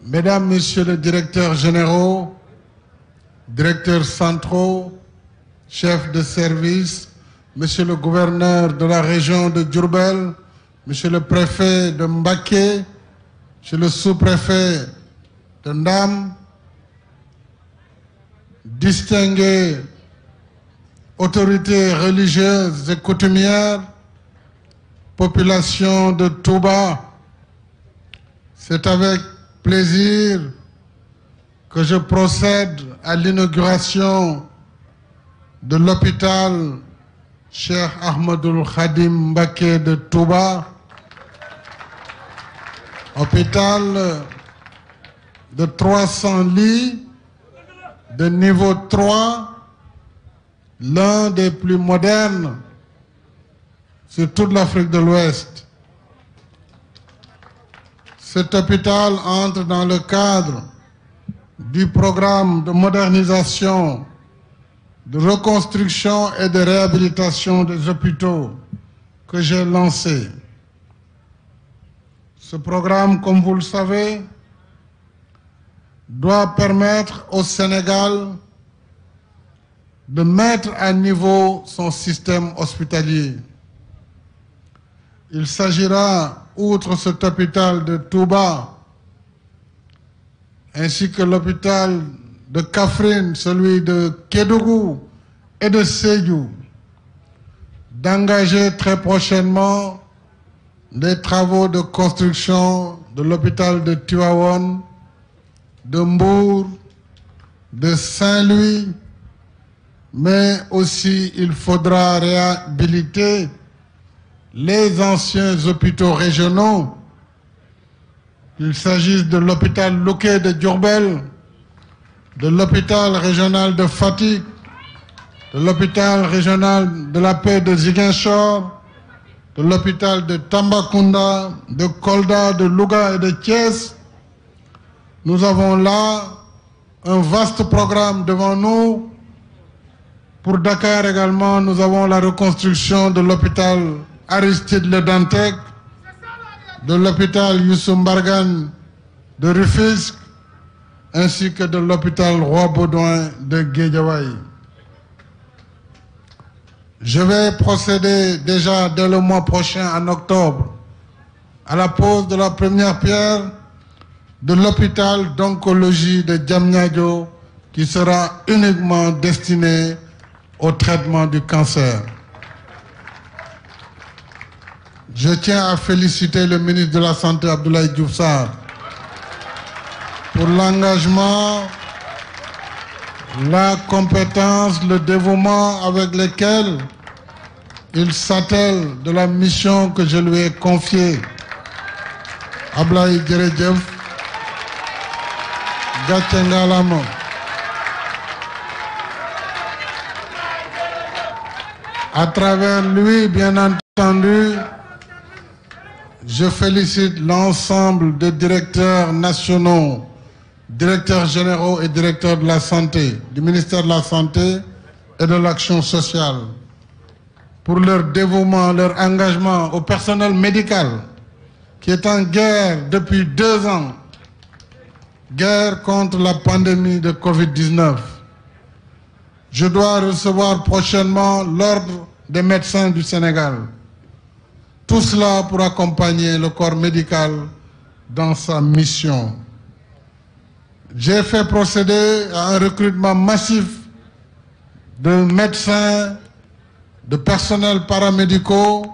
Mesdames, Messieurs les directeurs généraux, directeurs centraux, chefs de service, Monsieur le gouverneur de la région de Diourbel, Monsieur le préfet de Mbacké, Monsieur le sous-préfet de Ndam, distinguées autorités religieuses et coutumières, population de Touba, c'est avec plaisir que je procède à l'inauguration de l'hôpital Cheikh Ahmadoul Khadim Mbacké de Touba, hôpital de 300 lits de niveau 3, l'un des plus modernes sur toute l'Afrique de l'Ouest. Cet hôpital entre dans le cadre du programme de modernisation, de reconstruction et de réhabilitation des hôpitaux que j'ai lancé. Ce programme, comme vous le savez, doit permettre au Sénégal de mettre à niveau son système hospitalier. Il s'agira, outre cet hôpital de Touba, ainsi que l'hôpital de Kaffrine, celui de Kédougou et de Sédhiou, d'engager très prochainement les travaux de construction de l'hôpital de Tivaouane, de Mbour, de Saint-Louis, mais aussi il faudra réhabiliter les anciens hôpitaux régionaux. Il s'agisse de l'hôpital Louké de Diourbel, de l'hôpital régional de Fatick, de l'hôpital régional de la Paix de Ziguinchor, de l'hôpital de Tambacounda, de Kolda, de Louga et de Thiès. Nous avons là un vaste programme devant nous. Pour Dakar également, nous avons la reconstruction de l'hôpital Aristide Le Dantec, de l'hôpital Youssou Mbargane de Rufisque, ainsi que de l'hôpital Roi-Baudouin de Guédiawaye. Je vais procéder déjà dès le mois prochain, en octobre, à la pose de la première pierre de l'hôpital d'oncologie de Diamniadio, qui sera uniquement destiné au traitement du cancer. Je tiens à féliciter le ministre de la Santé, Abdoulaye Diouf Sarr, pour l'engagement, la compétence, le dévouement avec lesquels il s'attelle de la mission que je lui ai confiée. Ablaye Djeredjev, Gatché Ngalama. À travers lui, bien entendu, je félicite l'ensemble des directeurs nationaux, directeurs généraux et directeurs de la santé, du ministère de la Santé et de l'Action sociale, pour leur dévouement, leur engagement au personnel médical qui est en guerre depuis 2 ans guerre contre la pandémie de Covid-19. Je dois recevoir prochainement l'Ordre des médecins du Sénégal. Tout cela pour accompagner le corps médical dans sa mission. J'ai fait procéder à un recrutement massif de médecins, de personnels paramédicaux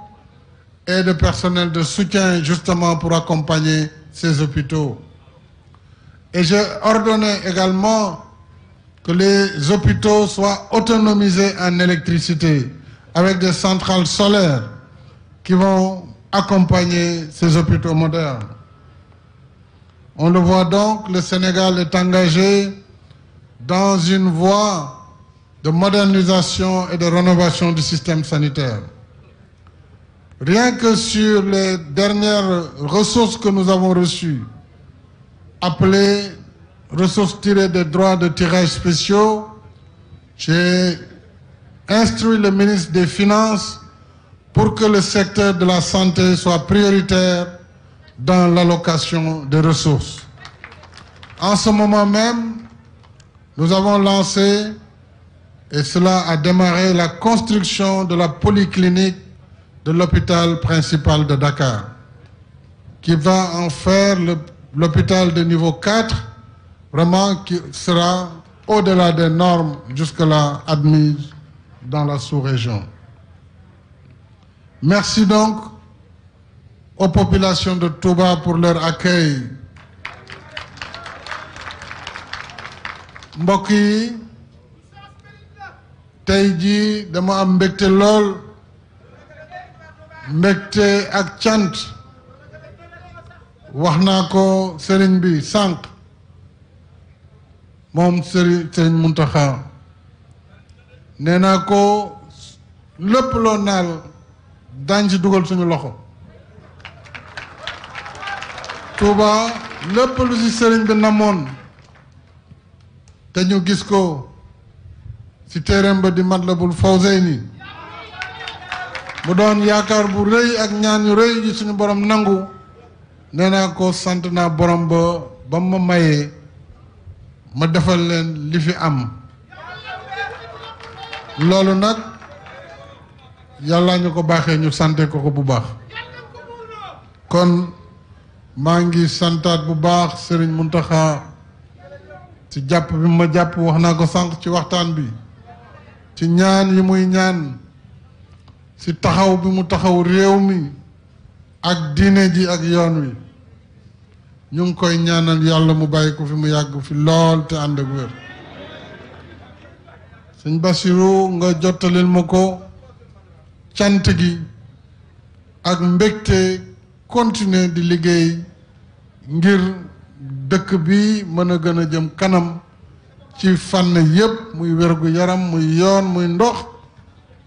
et de personnel de soutien justement pour accompagner ces hôpitaux. Et j'ai ordonné également que les hôpitaux soient autonomisés en électricité avec des centrales solaires qui vont accompagner ces hôpitaux modernes. On le voit donc, le Sénégal est engagé dans une voie de modernisation et de rénovation du système sanitaire. Rien que sur les dernières ressources que nous avons reçues, appelées ressources tirées des droits de tirage spéciaux, j'ai instruit le ministre des Finances pour que le secteur de la santé soit prioritaire dans l'allocation des ressources. En ce moment même, nous avons lancé, et cela a démarré, la construction de la polyclinique de l'hôpital principal de Dakar, qui va en faire l'hôpital de niveau 4, vraiment qui sera au-delà des normes jusque-là admises dans la sous-région. Merci donc aux populations de Touba pour leur accueil. Mbokk yi, tey jii dama am mbégte lool, mbégte ak cant. Wax naa ko sëriñ bi sànq, moom sëriñ Muntaxa, nee naa ko lépp loo naal daañ ci dugal suñu loxo. Touba lépp lu ci sëriñ bi namoon te ñu gis ko ci téereem ba di Matlabul Fawzayni mu doon yaakaar bu rëy ak ñaan yu rëy ji suñu borom nangu, nee naa ko sant naa borom ba ma mayee ma defal leen li fi am. Loolu nag yàlla ñu ko baaxee ñu sante ko bu baax. Kon maa ngi santaat bu baax Serigne Mountakha ci jàpp bi ma jàpp, wax naa ko sànq ci waxtaan bi, ci ñaan yi muy ñaan, ci taxaw bi mu taxaw réew mi ak diine ji ak yoon wi. ñu ngi koy ñaanal yàlla mu bàyyi ko fi mu yàgg fi lool te ànd ak wér. Sëñ Bassirou nga jottalil ma ko cant gi ak mbégte continuer di liggéey ngir dëkk bi mën a gën a jëm kanam ci fànn yépp, muy wérgu yaram, muy yoon, muy ndox,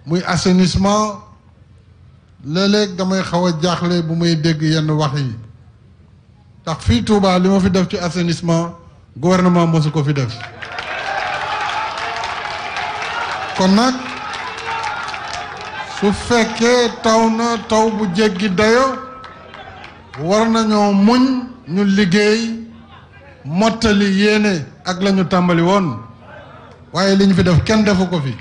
muy assainissement. Léeg-léeg damay xaw a jaaxle bu may dégg yenn wax yi, ndax fii Touba li ma fi def ci assainissement gouvernement mosu ko fi def. kon nag su fekkee taw na taw bu jéggi dayo, war nañoo muñ, ñu liggéey mottali yéene ak la ñu tàmbali woon, waaye li ñu fi def kenn defu ko fi.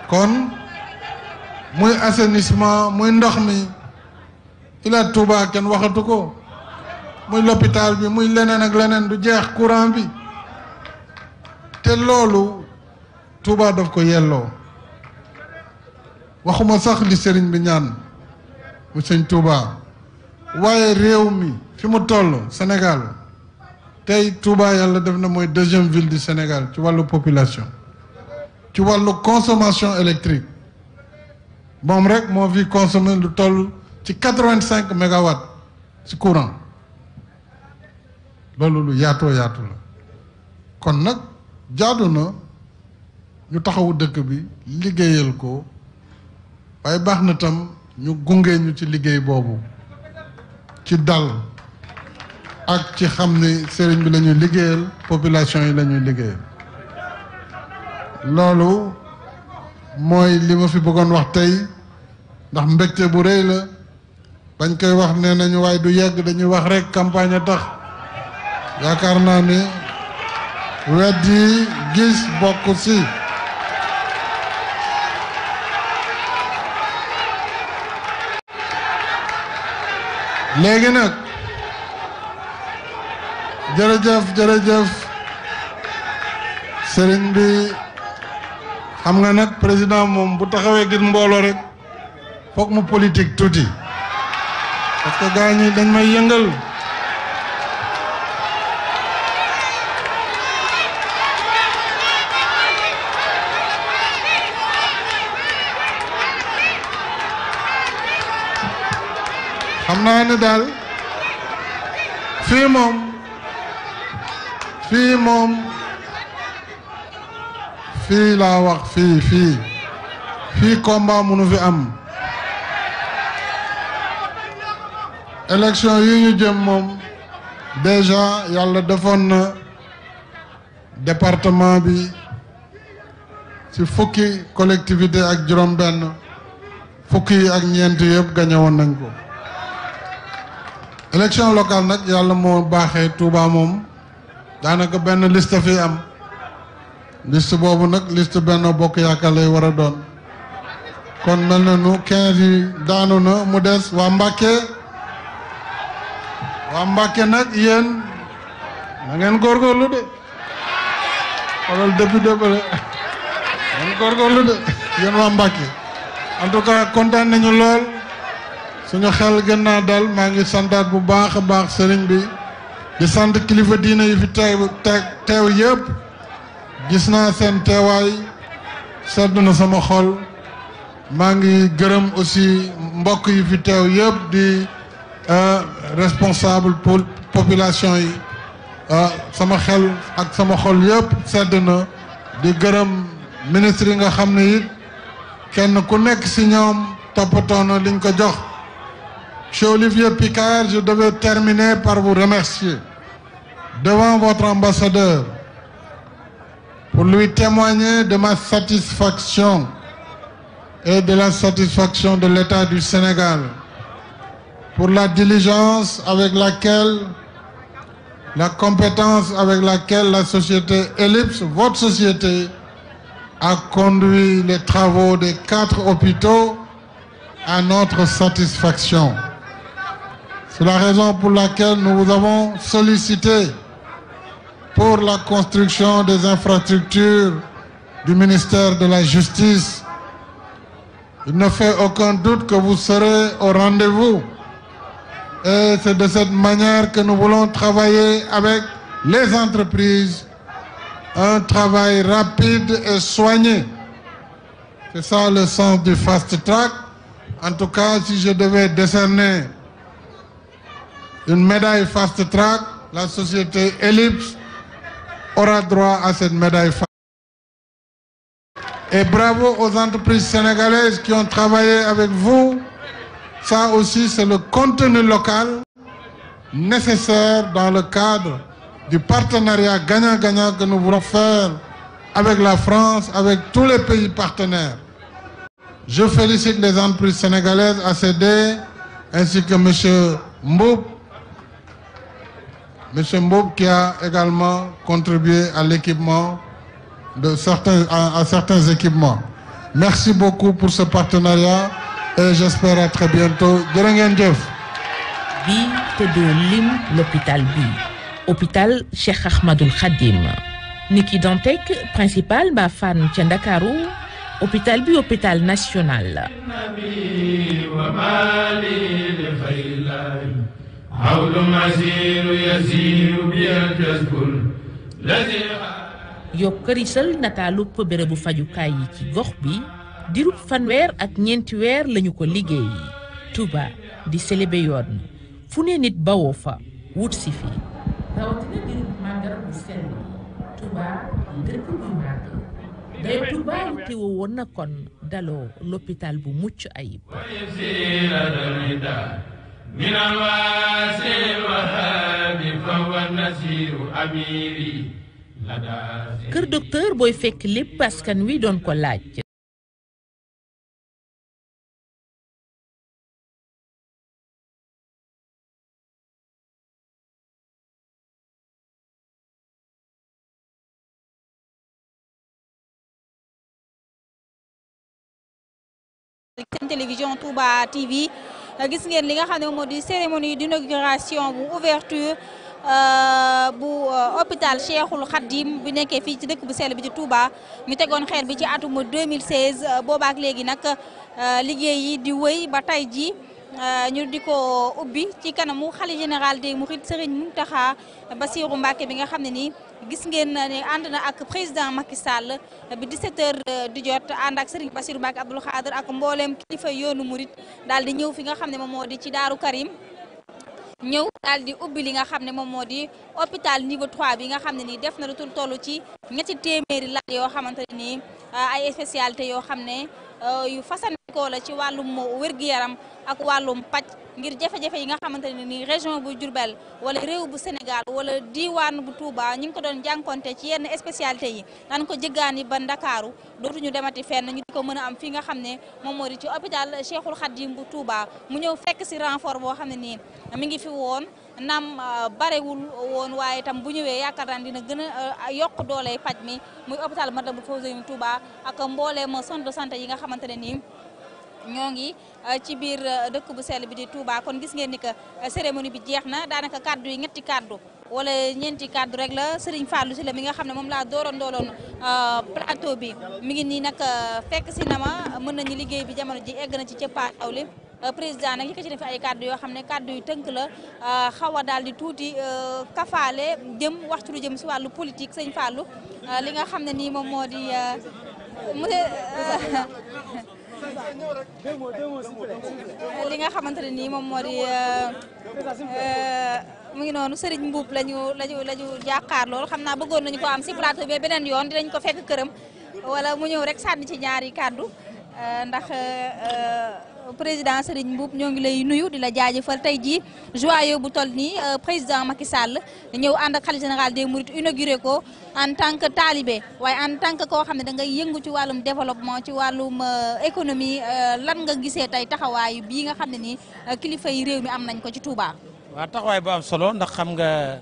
kon muy assainissement, muy ndox mi, ila Touba kenn waxatu ko, muy l'hôpital bi, muy leneen ak leneen, du jeex, courant bi. te loolu Touba daf ko yelloo. waxuma sax li sëriñ bi ñaan mu sëñ Touba, waaye réew mi fi mu toll Sénégal tey Touba yàlla def na mooy deuxième ville du Sénégal ci wàllu population, ci wàllu consommation électrique. moom rek moo fi consommé lu toll ci 85 mégawatts ci courant. loolu lu yaatoo yaatu la. kon nag jaadu na ñu taxawu dëkk bi liggéeyal ko, waaye baax na tam ñu gunge ñu ci liggéey boobu ci dal ak ci xam ne sëriñ bi la ñuy liggéeyal, population yi la ñuy liggéeyal. loolu mooy li ma fi bëggoon wax tey, ndax mbégte bu rëy la bañ koy wax nee nañu waaye du yegg dañuy wax rek campagne a tax yaakaar naa ni weddi gis bokk ci léegi nag jërëjëf sëriñ bi xam nga nag président moom bu taxawee gis mbooloo rek foog mu politique tuuti parce que gars ñi dañ may yëngal xam naa ne daal fii laa wax fii combat mënu fi am élection yi ñu jëm moom déjà yàlla defoon na département bi ci fukki collectivité ak juróom-benn fukki yi ak ñeent yëpp gagné woon nañ ko élection locale nag yàlla moo baaxee Touba moom daanaka benn liste fi am liste boobu nag liste Benno Bokk Yaakaar lay war a doon kon mel na nu 15 yi daanu na mu des waa Mbàkke nag yéen na ngeen góorgóorlu de xoolal député ba de ngeen góorgóorlu de yéen waa Mbàkke en tout cas kontaan nañu lool suñu xel gën naa dal maa ngi santaat bu baax a baax sëriñ bi di sant kilifa diina yi fi teew yëpp gis naa seen teewaay sedd na sama xol maa ngi gërëm aussi mbokk yi fi teew yëpp di responsable population yi sama xel ak sama xol yëpp sedd na di gërëm ministre yi nga xam ne it kenn ku nekk ci ñoom toppatoo na liñ ko jox. Monsieur Olivier Picard, je devais terminer par vous remercier devant votre ambassadeur pour lui témoigner de ma satisfaction et de la satisfaction de l'État du Sénégal pour la diligence avec laquelle, la compétence avec laquelle la société Ellipse, votre société, a conduit les travaux des 4 hôpitaux à notre satisfaction. C'est la raison pour laquelle nous vous avons sollicité pour la construction des infrastructures du ministère de la Justice. Il ne fait aucun doute que vous serez au rendez-vous. Et c'est de cette manière que nous voulons travailler avec les entreprises. Un travail rapide et soigné. C'est ça le sens du fast track. En tout cas, si je devais décerner une médaille fast track, la société Ellipse aura droit à cette médaille fast track. Et bravo aux entreprises sénégalaises qui ont travaillé avec vous. Ça aussi, c'est le contenu local nécessaire dans le cadre du partenariat gagnant-gagnant que nous voulons faire avec la France, avec tous les pays partenaires. Je félicite les entreprises sénégalaises ACD ainsi que M. Mboup. M. Mboup qui a également contribué à l'équipement de certains équipements. Merci beaucoup pour ce partenariat et j'espère à très bientôt. Jërë ngeen jëf. bi te doo lim l'hôpital bi hôpital Cheikh Ahmadoul Khadim niki Dantec principal ba fan ca Ndakaaru hôpital bi hôpital national yokkarisal nataalu bérébu fajukaay yi ci gox bi dirub fanweer ak ñeenti weer lañu ko liggéey Touba di célébé yoon fu ne nit bawoo fa wut si fi rawatina dirub màggal bu sell Touba dëkk bu màgg day Touba yi teewoo woon na kon daloo l'hôpital bu mucc ayib kër docteur booy fekk lépp askan wi doon ko laaj seen télévision Touba TV gis ngeen li nga xam ne moo di cérémonie d'inauguration bu ouverture bu hôpital Cheikhul Khadim bi nekkee fii ci dëkk bu sell bi ci Touba ñu tegoon xeer bi ci atum 2016 boobaak léegi nag liggéey yi di wëy ba tey ji ñu di ko ubbi ci kanamu xalifa général des Mourides Serigne Mountakha Bassirou Mbacké bi nga xam ne nii gis ngeen ne ànd na ak président Macky Sall bi 17h di jot ànd ak Serigne Bassirou Mbacké Abdoul Khadr ak mbooleem kilifa yoonu Mouride daal di ñëw fi nga xam ne moom moo di ci Daaru Karim ñëw daal di ubbi li nga xam ne moom moo di hôpital niveau 3 bi nga xam ne nii def na lu toll ci ñetti téeméeri lal yoo xamante ne nii ay spécialité yoo xam ne yu fasanekoo la ci wàllum wér-gu-yaram ak wàllum paj ngir jafe-jafe yi nga xamante ne nii région bu Diourbel wala réew bu Sénégal wala diwaan bu Touba ñu ngi ko doon jànkonte ci yenn spécialité yi daan ko jëggaani ba Ndakaaru dootuñu demati fenn ñu di ko mën a am fi nga xam ne moom moo di ci hôpital Cheikhul Khadim bu Touba mu ñëw fekk si renfort boo xam ne nii mi ngi fi woon naam barewul woon waaye itam bu ñëwee yaakaar naa dina gën a yokk doole paj mi muy hôpital Matlaboul Fawzeyni Touba ak mbooleem centre de santé yi nga xamante ne nii ñoo ngi ci biir dëkk bu sell bi di Touba kon gis ngeen ni que cérémonie bi jeex na daanaka kaddu yi ñetti kaddu wala ñeenti kaddu rek la Serigne Fallou Sylla mi nga xam ne moom laa dooroon plateau bi mi ngi nii nag fekk si na ma mën nañu liggéey bi jamono ji egg na ci cëppaataw li président nag yëkkati na fi ay kaddu yoo xam ne kaddu yu tënk la xaw a daal di tuuti kafaale jëm waxtu lu jëm si wàllu politique sëñ Fallou li nga xam ne nii moom moo di li nga xamante ne nii moom moo di mu ngi noonu Serigne Mboup lañu jàkkaar loolu xam naa bëggoon nañu ko am si plateau bi beneen yoon dinañ ko fekk këram wala mu ñëw rek sànni ci ñaari kàddu ndax président Serigne Mboup ñoo ngi lay nuyu di la jaajëfal tey jii joyeux bu toll nii président Macky Sall ñëw ànd ak khalife général des Mourides inauguré ko en tant que talibé waaye en tant que koo xam ne da ngay yëngu ci wàllum développement ci wàllum économie lan nga gisee tey taxawaay bii nga xam ne nii kilifa yi réew mi am nañ ko ci Touba. waaw taxawaay bu am solo ndax xam nga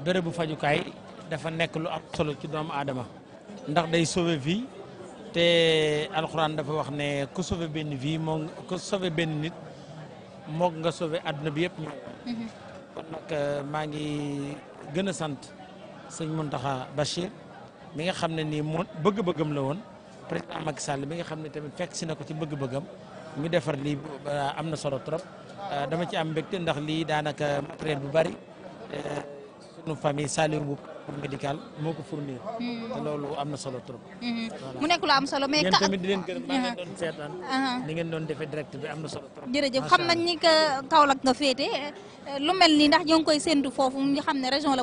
bérébu fajukaay dafa nekk lu am solo ci doomu aadama ndax day sauver vie. te alxuraan dafa wax ne ku sauver benn vie moo ku sauver benn nit moo nga sauver àdduna bi yëpp ñëw kon nag maa ngi gën a sant sëñ Mountakha Bachir mi nga xam ne nii moo bëgg-bëggam la woon président Macky Sall mi nga xam ne tamit fekk si na ko ci bëgg-bëggam ñu defar lii am na solo trop dama ci am mbégte ndax lii daanaka matériel bu bari sunu famille Saliou Mboup médical moo ko fournir te loolu am na solo trop. mu nekk lu am solo mais yéen tamit di leen gërëm maa ngeen doon seetaan ni ngeen doon defee direct bi am na solo trop. jërëjëf xam nañ ni que Kaolack nga féete lu mel nii ndax ñoo ngi koy séntu foofu ñu xam ne région la